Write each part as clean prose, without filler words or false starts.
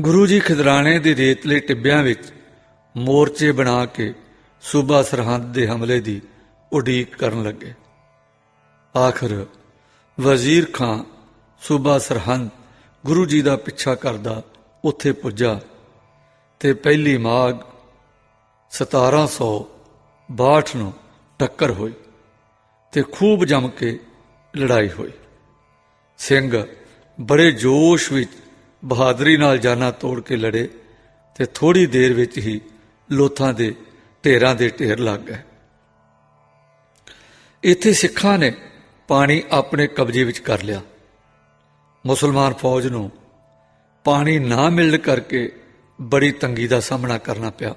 ਗੁਰੂ ਜੀ ਖਿਦਰਾਣੇ ਦੇ ਰੇਤਲੇ ਟਿੱਬਿਆਂ ਵਿੱਚ ਮੋਰਚੇ ਬਣਾ ਕੇ ਸੂਬਾ ਸਰਹੰਦ ਦੇ ਹਮਲੇ ਦੀ ਉਡੀਕ ਕਰਨ ਲੱਗੇ। ਆਖਰ ਵਜ਼ੀਰ ਖਾਂ ਸੂਬਾ ਸਰਹੰਦ ਗੁਰੂ ਜੀ ਦਾ ਪਿੱਛਾ ਕਰਦਾ ਉੱਥੇ ਪੁੱਜਾ ਤੇ 1 ਮਾਘ 1762 ਨੂੰ ਟੱਕਰ ਹੋਈ ਤੇ ਖੂਬ ਜੰਮ ਕੇ ਲੜਾਈ ਹੋਈ। ਸਿੰਘ ਬੜੇ ਜੋਸ਼ ਵਿੱਚ ਬਹਾਦਰੀ ਨਾਲ ਜਾਨਾਂ ਤੋੜ ਕੇ ਲੜੇ ਤੇ ਥੋੜ੍ਹੀ ਦੇਰ ਵਿੱਚ ਹੀ ਲੋਥਾਂ ਦੇ ਢੇਰਾਂ ਦੇ ਢੇਰ ਲੱਗ ਗਏ। ਇੱਥੇ ਸਿੱਖਾਂ ਨੇ ਪਾਣੀ ਆਪਣੇ ਕਬਜ਼ੇ ਵਿੱਚ ਕਰ ਲਿਆ। ਮੁਸਲਮਾਨ ਫੌਜ ਨੂੰ ਪਾਣੀ ਨਾ ਮਿਲਣ ਕਰਕੇ ਬੜੀ ਤੰਗੀ ਦਾ ਸਾਹਮਣਾ ਕਰਨਾ ਪਿਆ।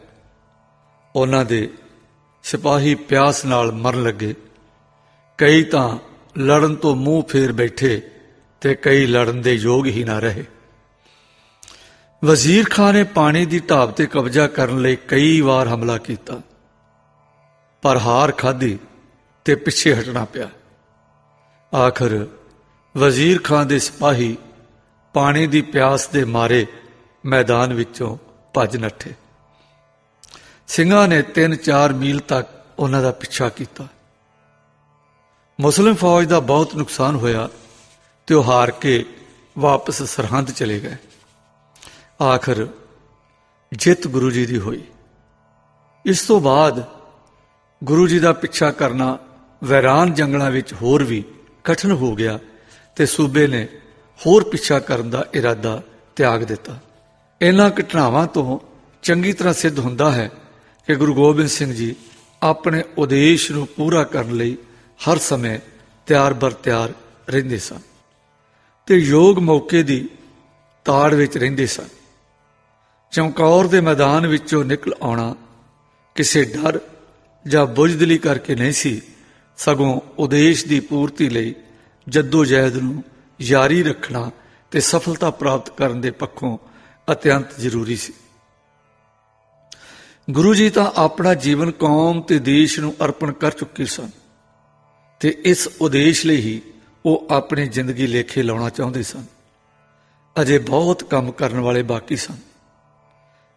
ਉਹਨਾਂ ਦੇ ਸਿਪਾਹੀ ਪਿਆਸ ਨਾਲ ਮਰਨ ਲੱਗੇ। ਕਈ ਤਾਂ ਲੜਨ ਤੋਂ ਮੂੰਹ ਫੇਰ ਬੈਠੇ ਤੇ ਕਈ ਲੜਨ ਦੇ ਯੋਗ ਹੀ ਨਾ ਰਹੇ। ਵਜ਼ੀਰ ਖਾਂ ਨੇ ਪਾਣੀ ਦੀ ਢਾਬ ਤੇ ਕਬਜ਼ਾ ਕਰਨ ਲਈ ਕਈ ਵਾਰ ਹਮਲਾ ਕੀਤਾ, ਪਰ ਹਾਰ ਖਾਧੀ ਤੇ ਪਿੱਛੇ ਹਟਣਾ ਪਿਆ। ਆਖਰ ਵਜ਼ੀਰ ਖਾਂ ਦੇ ਸਿਪਾਹੀ ਪਾਣੀ ਦੀ ਪਿਆਸ ਦੇ ਮਾਰੇ ਮੈਦਾਨ ਵਿੱਚੋਂ ਭੱਜ ਨੱਠੇ। ਸਿੰਘਾਂ ਨੇ 3-4 ਮੀਲ ਤੱਕ ਉਹਨਾਂ ਦਾ ਪਿੱਛਾ ਕੀਤਾ। ਮੁਸਲਿਮ ਫੌਜ ਦਾ ਬਹੁਤ ਨੁਕਸਾਨ ਹੋਇਆ ਤੇ ਉਹ ਹਾਰ ਕੇ ਵਾਪਸ ਸਰਹੰਦ ਚਲੇ ਗਏ। ਆਖਰ ਜਿੱਤ ਗੁਰੂ ਜੀ ਦੀ ਹੋਈ। ਇਸ ਤੋਂ ਬਾਅਦ ਗੁਰੂ ਜੀ ਦਾ ਪਿੱਛਾ ਕਰਨਾ ਵੈਰਾਨ ਜੰਗਲਾਂ ਵਿੱਚ ਹੋਰ ਵੀ ਕਠਿਨ ਹੋ ਗਿਆ ਤੇ ਸੂਬੇ ਨੇ ਹੋਰ ਪਿੱਛਾ ਕਰਨ ਦਾ ਇਰਾਦਾ ਤਿਆਗ ਦਿੱਤਾ। ਇਹਨਾਂ ਘਟਨਾਵਾਂ ਤੋਂ ਚੰਗੀ ਤਰ੍ਹਾਂ ਸਿੱਧ ਹੁੰਦਾ ਹੈ ਕਿ ਗੁਰੂ ਗੋਬਿੰਦ ਸਿੰਘ ਜੀ ਆਪਣੇ ਉਦੇਸ਼ ਨੂੰ ਪੂਰਾ ਕਰਨ ਲਈ ਹਰ ਸਮੇਂ ਤਿਆਰ ਬਰ ਤਿਆਰ ਰਹਿੰਦੇ ਸਨ ਤੇ ਯੋਗ ਮੌਕੇ ਦੀ ਤਾੜ ਵਿੱਚ ਰਹਿੰਦੇ ਸਨ। ਚਮਕੌਰ ਦੇ ਮੈਦਾਨ ਵਿੱਚੋਂ ਨਿਕਲ ਆਉਣਾ ਕਿਸੇ ਡਰ ਜਾਂ ਬੁਜ਼ਦਿਲੀ ਕਰਕੇ ਨਹੀਂ ਸੀ, ਸਗੋਂ ਉਦੇਸ਼ ਦੀ ਪੂਰਤੀ ਲਈ ਜੱਦੋ-ਜਹਿਦ ਨੂੰ ਜਾਰੀ ਰੱਖਣਾ ਤੇ ਸਫਲਤਾ ਪ੍ਰਾਪਤ ਕਰਨ ਦੇ ਪੱਖੋਂ ਅਤਿਅੰਤ ਜ਼ਰੂਰੀ ਸੀ। ਗੁਰੂ ਜੀ ਤਾਂ ਆਪਣਾ ਜੀਵਨ ਕੌਮ ਤੇ ਦੇਸ਼ ਨੂੰ ਅਰਪਣ ਕਰ ਚੁੱਕੇ ਸਨ ਤੇ ਇਸ ਉਦੇਸ਼ ਲਈ ਹੀ ਉਹ ਆਪਣੀ ਜ਼ਿੰਦਗੀ ਲੇਖੇ ਲਾਉਣਾ ਚਾਹੁੰਦੇ ਸਨ। ਅਜੇ ਬਹੁਤ ਕੰਮ ਕਰਨ ਵਾਲੇ ਬਾਕੀ ਸਨ।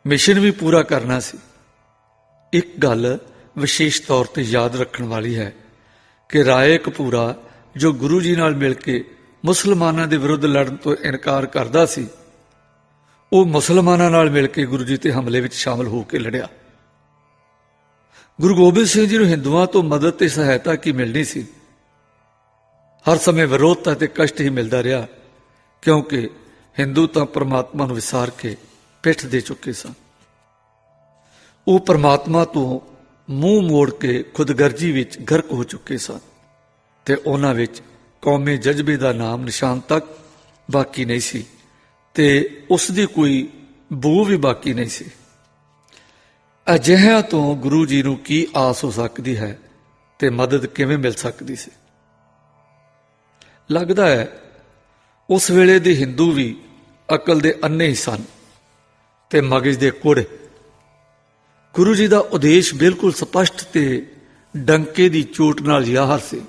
ਮਿਸ਼ਨ ਵੀ ਪੂਰਾ ਕਰਨਾ ਸੀ। ਇੱਕ ਗੱਲ ਵਿਸ਼ੇਸ਼ ਤੌਰ ਤੇ ਯਾਦ ਰੱਖਣ ਵਾਲੀ ਹੈ ਕਿ ਰਾਏ ਕਪੂਰਾ ਜੋ ਗੁਰੂ ਜੀ ਨਾਲ ਮਿਲ ਕੇ ਮੁਸਲਮਾਨਾਂ ਦੇ ਵਿਰੁੱਧ ਲੜਨ ਤੋਂ ਇਨਕਾਰ ਕਰਦਾ ਸੀ, ਉਹ ਮੁਸਲਮਾਨਾਂ ਨਾਲ ਮਿਲ ਕੇ ਗੁਰੂ ਜੀ ਤੇ ਹਮਲੇ ਵਿੱਚ ਸ਼ਾਮਲ ਹੋ ਕੇ ਲੜਿਆ। ਗੁਰੂ ਗੋਬਿੰਦ ਸਿੰਘ ਜੀ ਨੂੰ ਹਿੰਦੂਆਂ ਤੋਂ ਮਦਦ ਤੇ ਸਹਾਇਤਾ ਕੀ ਮਿਲਣੀ ਸੀ। ਹਰ ਸਮੇਂ ਵਿਰੋਧਤਾ ਤੇ ਕਸ਼ਟ ਹੀ ਮਿਲਦਾ ਰਿਹਾ, ਕਿਉਂਕਿ ਹਿੰਦੂ ਤਾਂ ਪਰਮਾਤਮਾ ਨੂੰ ਵਿਸਾਰ ਕੇ ਪਿੱਠ ਦੇ ਚੁੱਕੇ ਸਨ। ਉਹ ਪਰਮਾਤਮਾ ਤੋਂ ਮੂੰਹ ਮੋੜ ਕੇ ਖੁਦਗਰਜੀ ਵਿੱਚ ਗਰਕ ਹੋ ਚੁੱਕੇ ਸਨ ਤੇ ਉਹਨਾਂ ਵਿੱਚ ਕੌਮੀ ਜਜ਼ਬੇ ਦਾ ਨਾਮ ਨਿਸ਼ਾਨ ਤੱਕ ਬਾਕੀ ਨਹੀਂ ਸੀ ਤੇ ਉਸ ਦੀ ਕੋਈ ਬੂ ਵੀ ਬਾਕੀ ਨਹੀਂ ਸੀ। ਅਜਿਹਿਆਂ ਤੋਂ ਗੁਰੂ ਜੀ ਨੂੰ ਕੀ ਆਸ ਹੋ ਸਕਦੀ ਹੈ ਤੇ ਮਦਦ ਕਿਵੇਂ ਮਿਲ ਸਕਦੀ ਸੀ। ਲੱਗਦਾ ਹੈ ਉਸ ਵੇਲੇ ਦੇ ਹਿੰਦੂ ਵੀ ਅਕਲ ਦੇ ਅੰਨੇ ਹੀ ਸਨ ਤੇ ਮਗਜ ਦੇ ਕੋੜੇ। ਗੁਰੂ ਜੀ ਦਾ ਉਦੇਸ਼ ਬਿਲਕੁਲ ਸਪਸ਼ਟ ਤੇ ਡੰਕੇ ਦੀ ਚੋਟ ਨਾਲ ਜ਼ਾਹਰ ਸੀ,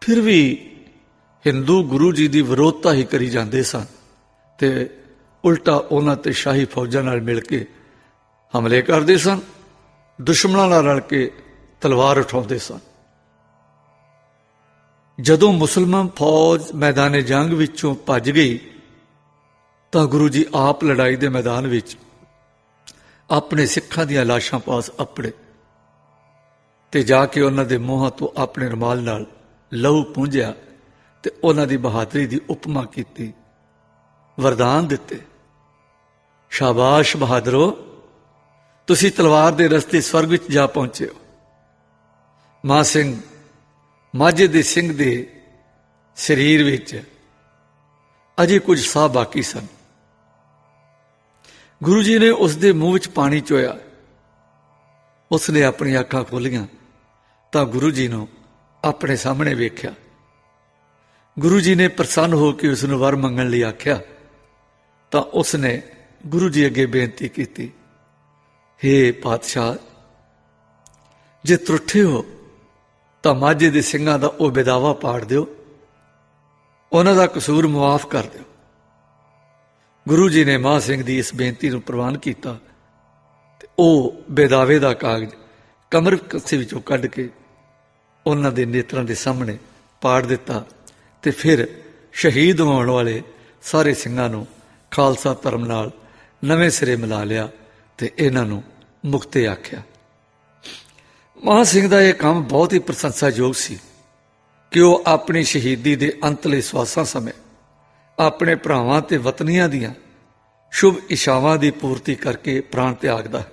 ਫਿਰ ਵੀ ਹਿੰਦੂ ਗੁਰੂ ਜੀ ਦੀ ਵਿਰੋਧਤਾ ਹੀ ਕਰੀ ਜਾਂਦੇ ਸਨ ਤੇ ਉਲਟਾ ਉਹਨਾਂ ਤੇ ਸ਼ਾਹੀ ਫੌਜਾਂ ਨਾਲ ਮਿਲ ਕੇ ਹਮਲੇ ਕਰਦੇ ਸਨ, ਦੁਸ਼ਮਣਾਂ ਨਾਲ ਰਲ ਕੇ ਤਲਵਾਰ ਉਠਾਉਂਦੇ ਸਨ। ਜਦੋਂ ਮੁਸਲਮਾਨ ਫੌਜ ਮੈਦਾਨੇ ਜੰਗ ਵਿੱਚੋਂ ਭੱਜ ਗਈ ਤਾਂ ਗੁਰੂ ਜੀ ਆਪ ਲੜਾਈ ਦੇ ਮੈਦਾਨ ਵਿੱਚ ਆਪਣੇ ਸਿੱਖਾਂ ਦੀਆਂ ਲਾਸ਼ਾਂ ਪਾਸ ਅੱਪੜੇ ਤੇ ਜਾ ਕੇ ਉਹਨਾਂ ਦੇ ਮੂੰਹਾਂ ਤੋਂ ਆਪਣੇ ਰੁਮਾਲ ਨਾਲ ਲਹੂ ਪੂੰਝਿਆ ਤੇ ਉਹਨਾਂ ਦੀ ਬਹਾਦਰੀ ਦੀ ਉਪਮਾ ਕੀਤੀ, ਵਰਦਾਨ ਦਿੱਤੇ। ਸ਼ਾਬਾਸ਼ ਬਹਾਦਰੋ, ਤੁਸੀਂ ਤਲਵਾਰ ਦੇ ਰਸਤੇ ਸਵਰਗ ਵਿੱਚ ਜਾ ਪਹੁੰਚੇ ਹੋ। ਮਾਂ ਸਿੰਘ ਮਾਝੇ ਦੇ ਸਿੰਘ ਦੇ ਸਰੀਰ ਵਿੱਚ ਅਜੇ ਕੁਝ ਸਾਹ ਬਾਕੀ ਸਨ। ਗੁਰੂ ਜੀ ਨੇ ਉਸ ਦੇ ਮੂੰਹ ਵਿੱਚ ਪਾਣੀ ਚੋਇਆ। ਉਸ ਨੇ ਆਪਣੀਆਂ ਅੱਖਾਂ ਖੋਲ੍ਹੀਆਂ ਤਾਂ ਗੁਰੂ ਜੀ ਨੂੰ ਆਪਣੇ ਸਾਹਮਣੇ ਵੇਖਿਆ। ਗੁਰੂ ਜੀ ਨੇ ਪ੍ਰਸੰਨ ਹੋ ਕੇ ਉਸ ਨੂੰ ਵਰ ਮੰਗਣ ਲਈ ਆਖਿਆ ਤਾਂ ਉਸ ਨੇ ਗੁਰੂ ਜੀ ਅੱਗੇ ਬੇਨਤੀ ਕੀਤੀ, ਹੇ ਪਾਤਸ਼ਾਹ, ਜੇ ਤਰੁੱਠੇ ਹੋ ਤਾਂ ਮਾਝੇ ਦੇ ਸਿੰਘਾਂ ਦਾ ਉਹ ਬੇਦਾਵਾ ਪਾੜ ਦਿਓ, ਉਹਨਾਂ ਦਾ ਕਸੂਰ ਮੁਆਫ ਕਰ ਦਿਓ। गुरु जी ने मां सिंह की इस बेनती को प्रवान किया। ਉਹ ਬੇਦਾਵੇ ਦਾ ਕਾਗਜ਼ ਕਮਰ ਕੱਸੇ ਵਿੱਚੋਂ ਕੱਢ ਕੇ ਉਹਨਾਂ ਦੇ ਨੇਤਰਾਂ ਦੇ ਸਾਹਮਣੇ ਪਾੜ ਦਿੱਤਾ ਤੇ ਫਿਰ ਸ਼ਹੀਦ ਹੋਣ ਵਾਲੇ ਸਾਰੇ ਸਿੰਘਾਂ ਨੂੰ ਖਾਲਸਾ ਧਰਮ ਨਾਲ ਨਵੇਂ ਸਿਰੇ ਮਿਲਾ ਲਿਆ ਤੇ ਇਹਨਾਂ ਨੂੰ ਮੁਕਤੇ ਆਖਿਆ। ਮਾਨ ਸਿੰਘ ਦਾ ਇਹ ਕੰਮ ਬਹੁਤ ਹੀ ਪ੍ਰਸ਼ੰਸਾਯੋਗ ਸੀ ਕਿ ਉਹ ਆਪਣੀ ਸ਼ਹੀਦੀ ਦੇ ਅੰਤਲੇ ਸਵਾਸਾਂ ਸਮੇਂ ਆਪਣੇ ਭਰਾਵਾਂ ਤੇ ਵਤਨੀਆਂ ਦੀਆਂ ਸ਼ੁਭ ਇਛਾਵਾਂ ਦੀ ਪੂਰਤੀ ਕਰਕੇ ਪ੍ਰਾਣ ਤਿਆਗਦਾ ਹੈ।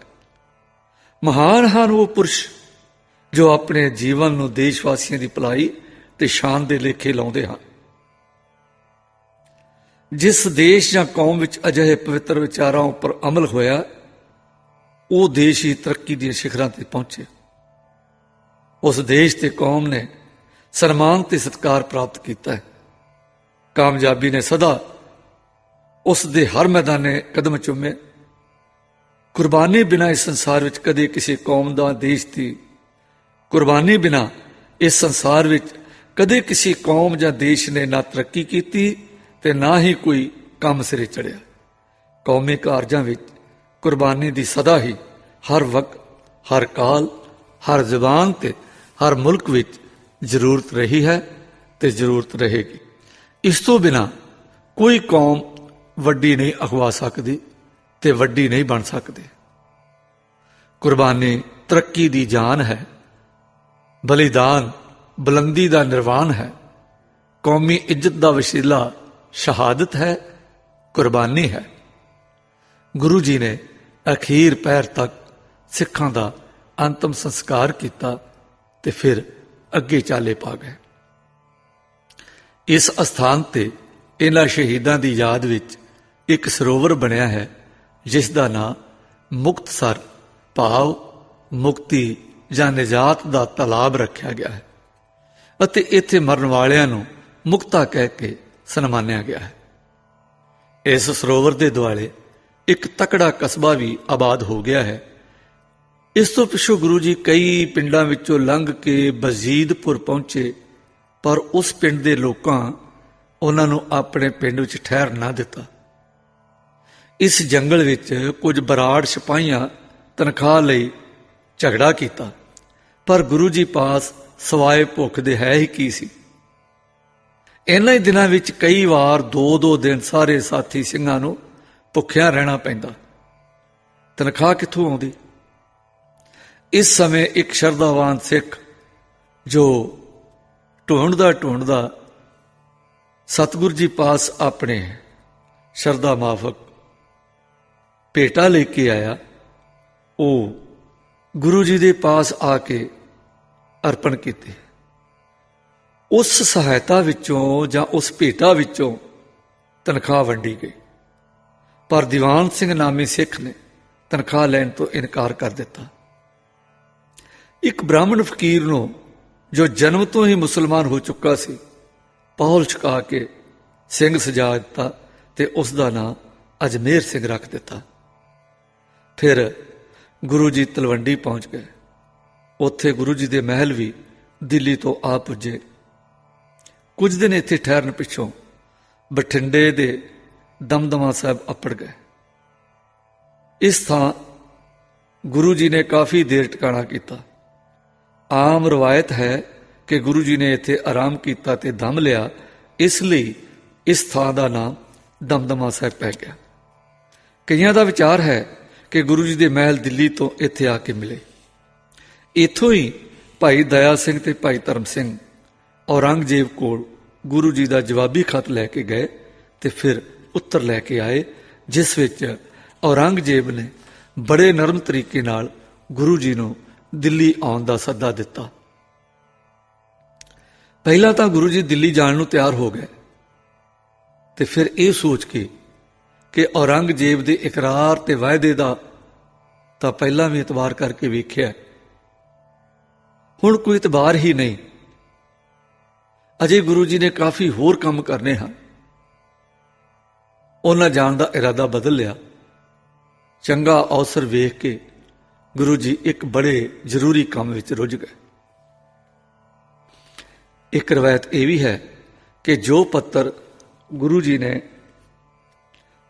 ਮਹਾਨ ਹਨ ਉਹ ਪੁਰਸ਼ ਜੋ ਆਪਣੇ ਜੀਵਨ ਨੂੰ ਦੇਸ਼ ਵਾਸੀਆਂ ਦੀ ਭਲਾਈ ਤੇ ਸ਼ਾਨ ਦੇ ਲੇਖੇ ਲਾਉਂਦੇ ਹਨ। ਜਿਸ ਦੇਸ਼ ਜਾਂ ਕੌਮ ਵਿੱਚ ਅਜਿਹੇ ਪਵਿੱਤਰ ਵਿਚਾਰਾਂ ਉੱਪਰ ਅਮਲ ਹੋਇਆ, ਉਹ ਦੇਸ਼ ਹੀ ਤਰੱਕੀ ਦੀਆਂ ਸਿਖਰਾਂ ਤੇ ਪਹੁੰਚੇ। ਉਸ ਦੇਸ਼ ਤੇ ਕੌਮ ਨੇ ਸਨਮਾਨ ਤੇ ਸਤਿਕਾਰ ਪ੍ਰਾਪਤ ਕੀਤਾ ਹੈ। ਕਾਮਯਾਬੀ ਨੇ ਸਦਾ ਉਸ ਦੇ ਹਰ ਮੈਦਾਨੇ ਕਦਮ ਚੁੰਮੇ। ਕੁਰਬਾਨੀ ਬਿਨਾਂ ਇਸ ਸੰਸਾਰ ਵਿੱਚ ਕਦੇ ਕਿਸੇ ਕੌਮ ਦਾ ਦੇਸ਼ ਦੀ ਕੁਰਬਾਨੀ ਬਿਨਾਂ ਇਸ ਸੰਸਾਰ ਵਿੱਚ ਕਦੇ ਕਿਸੇ ਕੌਮ ਜਾਂ ਦੇਸ਼ ਨੇ ਨਾ ਤਰੱਕੀ ਕੀਤੀ ਤੇ ਨਾ ਹੀ ਕੋਈ ਕੰਮ ਸਿਰੇ ਚੜਿਆ। ਕੌਮੀ ਕਾਰਜਾਂ ਵਿੱਚ ਕੁਰਬਾਨੀ ਦੀ ਸਦਾ ਹੀ ਹਰ ਵਕਤ, ਹਰ ਕਾਲ, ਹਰ ਜ਼ਬਾਨ ਤੇ ਹਰ ਮੁਲਕ ਵਿੱਚ ਜ਼ਰੂਰਤ ਰਹੀ ਹੈ ਤੇ ਜ਼ਰੂਰਤ ਰਹੇਗੀ। ਇਸ ਤੋਂ ਬਿਨਾਂ ਕੋਈ ਕੌਮ ਵੱਡੀ ਨਹੀਂ ਅਖਵਾ ਸਕਦੀ ਤੇ ਵੱਡੀ ਨਹੀਂ ਬਣ ਸਕਦੇ। ਕੁਰਬਾਨੀ ਤਰੱਕੀ ਦੀ ਜਾਨ ਹੈ, ਬਲੀਦਾਨ ਬੁਲੰਦੀ ਦਾ ਨਿਰਵਾਣ ਹੈ। ਕੌਮੀ ਇੱਜ਼ਤ ਦਾ ਵਸੀਲਾ ਸ਼ਹਾਦਤ ਹੈ, ਕੁਰਬਾਨੀ ਹੈ। ਗੁਰੂ ਜੀ ਨੇ ਅਖੀਰ ਪੈਰ ਤੱਕ ਸਿੱਖਾਂ ਦਾ ਅੰਤਮ ਸੰਸਕਾਰ ਕੀਤਾ ਤੇ ਫਿਰ ਅੱਗੇ ਚਾਲੇ ਪਾ ਗਏ। ਇਸ ਅਸਥਾਨ ਤੇ ਇਹਨਾਂ ਸ਼ਹੀਦਾਂ ਦੀ ਯਾਦ ਵਿੱਚ ਇੱਕ ਸਰੋਵਰ ਬਣਿਆ ਹੈ ਜਿਸ ਦਾ ਨਾਂ ਮੁਕਤਸਰ ਭਾਵ ਮੁਕਤੀ ਜਾਂ ਨਿਜਾਤ ਦਾ ਤਲਾਬ ਰੱਖਿਆ ਗਿਆ ਹੈ ਅਤੇ ਇੱਥੇ ਮਰਨ ਵਾਲਿਆਂ ਨੂੰ ਮੁਕਤਾ ਕਹਿ ਕੇ ਸਨਮਾਨਿਆ ਗਿਆ ਹੈ। ਇਸ ਸਰੋਵਰ ਦੇ ਦੁਆਲੇ ਇੱਕ ਤਕੜਾ ਕਸਬਾ ਵੀ ਆਬਾਦ ਹੋ ਗਿਆ ਹੈ। ਇਸ ਤੋਂ ਪਿੱਛੋਂ ਗੁਰੂ ਜੀ ਕਈ ਪਿੰਡਾਂ ਵਿੱਚੋਂ ਲੰਘ ਕੇ ਬਜ਼ੀਦਪੁਰ ਪਹੁੰਚੇ, ਪਰ ਉਸ ਪਿੰਡ ਦੇ ਲੋਕਾਂ ਉਹਨਾਂ ਨੂੰ ਆਪਣੇ ਪਿੰਡ ਵਿੱਚ ਠਹਿਰ ਨਾ ਦਿੱਤਾ। ਇਸ ਜੰਗਲ ਵਿੱਚ ਕੁਝ ਬਰਾੜ ਸਿਪਾਹੀਆਂ ਤਨਖਾਹ ਲਈ ਝਗੜਾ ਕੀਤਾ, ਪਰ ਗੁਰੂ ਜੀ ਪਾਸ ਸਵਾਏ ਭੁੱਖ ਦੇ ਹੈ ਹੀ ਕੀ ਸੀ। ਇਹਨਾਂ ਹੀ ਦਿਨਾਂ ਵਿੱਚ ਕਈ ਵਾਰ 2-2 ਦਿਨ ਸਾਰੇ ਸਾਥੀ ਸਿੰਘਾਂ ਨੂੰ ਭੁੱਖਿਆਂ ਰਹਿਣਾ ਪੈਂਦਾ। ਤਨਖਾਹ ਕਿੱਥੋਂ ਆਉਂਦੀ? ਇਸ ਸਮੇਂ ਇੱਕ ਸ਼ਰਧਾਵਾਨ ਸਿੱਖ ਜੋ ਢੂੰਡਦਾ ਸਤਿਗੁਰੂ ਜੀ ਪਾਸ ਆਪਣੇ ਸ਼ਰਧਾ ਮਾਫਕ ਭੇਟਾ ਲੈ ਕੇ ਆਇਆ। ਉਹ ਗੁਰੂ ਜੀ ਦੇ ਪਾਸ ਆ ਕੇ ਅਰਪਣ ਕੀਤੇ। ਉਸ ਸਹਾਇਤਾ ਵਿੱਚੋਂ ਜਾਂ ਉਸ ਭੇਟਾ ਵਿੱਚੋਂ ਤਨਖਾਹ ਵੰਡੀ ਗਈ, ਪਰ ਦੀਵਾਨ ਸਿੰਘ ਨਾਮੀ ਸਿੱਖ ਨੇ ਤਨਖਾਹ ਲੈਣ ਤੋਂ ਇਨਕਾਰ ਕਰ ਦਿੱਤਾ। ਇੱਕ ਬ੍ਰਾਹਮਣ ਫਕੀਰ ਨੂੰ ਜੋ ਜਨਮ ਤੋਂ ਹੀ ਮੁਸਲਮਾਨ ਹੋ ਚੁੱਕਾ ਸੀ, ਪਹੁਲ ਛਕਾ ਕੇ ਸਿੰਘ ਸਜਾ ਦਿੱਤਾ ਤੇ ਉਸ ਦਾ ਨਾਂ ਅਜਮੇਰ ਸਿੰਘ ਰੱਖ ਦਿੱਤਾ। ਫਿਰ ਗੁਰੂ ਜੀ ਤਲਵੰਡੀ ਪਹੁੰਚ ਗਏ। ਉੱਥੇ ਗੁਰੂ ਜੀ ਦੇ ਮਹਿਲ ਵੀ ਦਿੱਲੀ ਤੋਂ ਆ ਪੁੱਜੇ। ਕੁਝ ਦਿਨ ਇੱਥੇ ਠਹਿਰਨ ਪਿੱਛੋਂ ਬਠਿੰਡੇ ਦੇ ਦਮਦਮਾ ਸਾਹਿਬ ਅੱਪੜ ਗਏ। ਇਸ ਥਾਂ ਗੁਰੂ ਜੀ ਨੇ ਕਾਫੀ ਦੇਰ ਟਿਕਾਣਾ ਕੀਤਾ। ਆਮ ਰਵਾਇਤ ਹੈ ਕਿ ਗੁਰੂ ਜੀ ਨੇ ਇੱਥੇ ਆਰਾਮ ਕੀਤਾ ਤੇ ਦਮ ਲਿਆ, ਇਸ ਲਈ ਇਸ ਥਾਂ ਦਾ ਨਾਮ ਦਮਦਮਾ ਸਾਹਿਬ ਪੈ ਗਿਆ। ਕਈਆਂ ਦਾ ਵਿਚਾਰ ਹੈ ਕਿ ਗੁਰੂ ਜੀ ਦੇ ਮਹਿਲ ਦਿੱਲੀ ਤੋਂ ਇੱਥੇ ਆ ਕੇ ਮਿਲੇ। ਇੱਥੋਂ ਹੀ ਭਾਈ ਦਇਆ ਸਿੰਘ ਤੇ ਭਾਈ ਧਰਮ ਸਿੰਘ ਔਰੰਗਜ਼ੇਬ ਕੋਲ ਗੁਰੂ ਜੀ ਦਾ ਜਵਾਬੀ ਖਤ ਲੈ ਕੇ ਗਏ ਤੇ ਫਿਰ ਉੱਤਰ ਲੈ ਕੇ ਆਏ, ਜਿਸ ਵਿੱਚ ਔਰੰਗਜ਼ੇਬ ਨੇ ਬੜੇ ਨਰਮ ਤਰੀਕੇ ਨਾਲ ਗੁਰੂ ਜੀ ਨੂੰ ਦਿੱਲੀ ਆਉਣ ਦਾ ਸੱਦਾ ਦਿੱਤਾ। ਪਹਿਲਾਂ ਤਾਂ ਗੁਰੂ ਜੀ ਦਿੱਲੀ ਜਾਣ ਨੂੰ ਤਿਆਰ ਹੋ ਗਏ ਤੇ ਫਿਰ ਇਹ ਸੋਚ ਕੇ ਕਿ ਔਰੰਗਜ਼ੇਬ ਦੇ ਇਕਰਾਰ ਤੇ ਵਾਅਦੇ ਦਾ ਤਾਂ ਪਹਿਲਾਂ ਵੀ ਇਤਬਾਰ ਕਰਕੇ ਵੇਖਿਆ, ਹੁਣ ਕੋਈ ਇਤਬਾਰ ਹੀ ਨਹੀਂ। ਅਜੇ ਗੁਰੂ ਜੀ ਨੇ ਕਾਫੀ ਹੋਰ ਕੰਮ ਕਰਨੇ ਹਨ। ਉਹਨਾਂ ਜਾਣ ਦਾ ਇਰਾਦਾ ਬਦਲ ਲਿਆ। ਚੰਗਾ ਅਵਸਰ ਵੇਖ ਕੇ ਗੁਰੂ ਜੀ ਇੱਕ ਬੜੇ ਜ਼ਰੂਰੀ ਕੰਮ ਵਿੱਚ ਰੁੱਝ ਗਏ। ਇੱਕ ਰਵਾਇਤ ਇਹ ਵੀ ਹੈ ਕਿ ਜੋ ਪੱਤਰ ਗੁਰੂ ਜੀ ਨੇ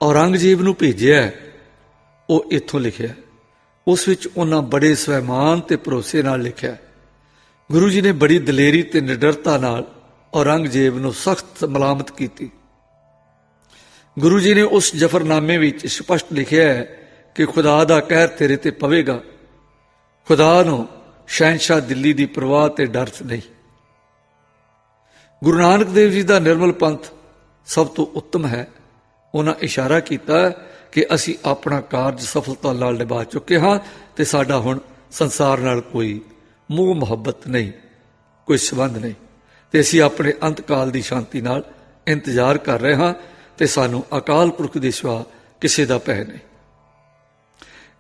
ਔਰੰਗਜ਼ੇਬ ਨੂੰ ਭੇਜਿਆ ਉਹ ਇੱਥੋਂ ਲਿਖਿਆ। ਉਸ ਵਿੱਚ ਉਹਨਾਂ ਬੜੇ ਸਵੈਮਾਨ ਤੇ ਭਰੋਸੇ ਨਾਲ ਲਿਖਿਆ। ਗੁਰੂ ਜੀ ਨੇ ਬੜੀ ਦਲੇਰੀ ਤੇ ਨਿਡਰਤਾ ਨਾਲ ਔਰੰਗਜ਼ੇਬ ਨੂੰ ਸਖਤ ਮਲਾਮਤ ਕੀਤੀ। ਗੁਰੂ ਜੀ ਨੇ ਉਸ ਜ਼ਫਰਨਾਮੇ ਵਿੱਚ ਸਪਸ਼ਟ ਲਿਖਿਆ ਹੈ ਕਿ ਖੁਦਾ ਦਾ ਕਹਿਰ ਤੇਰੇ ਤੇ ਪਵੇਗਾ। ਖੁਦਾ ਨੂੰ ਸ਼ਹਿਨਸ਼ਾਹ ਦਿੱਲੀ ਦੀ ਪਰਵਾਹ ਤੇ ਡਰ ਨਹੀਂ। ਗੁਰੂ ਨਾਨਕ ਦੇਵ ਜੀ ਦਾ ਨਿਰਮਲ ਪੰਥ ਸਭ ਤੋਂ ਉੱਤਮ ਹੈ। ਉਹਨਾਂ ਇਸ਼ਾਰਾ ਕੀਤਾ ਕਿ ਅਸੀਂ ਆਪਣਾ ਕਾਰਜ ਸਫਲਤਾ ਨਾਲ ਨਿਭਾ ਚੁੱਕੇ ਹਾਂ ਤੇ ਸਾਡਾ ਹੁਣ ਸੰਸਾਰ ਨਾਲ ਕੋਈ ਮੋਹ ਮੁਹੱਬਤ ਨਹੀਂ, ਕੋਈ ਸੰਬੰਧ ਨਹੀਂ, ਤੇ ਅਸੀਂ ਆਪਣੇ ਅੰਤਕਾਲ ਦੀ ਸ਼ਾਂਤੀ ਨਾਲ ਇੰਤਜ਼ਾਰ ਕਰ ਰਹੇ ਹਾਂ ਤੇ ਸਾਨੂੰ ਅਕਾਲ ਪੁਰਖ ਦੇ ਸਿਵਾ ਕਿਸੇ ਦਾ ਭੈ ਨਹੀਂ।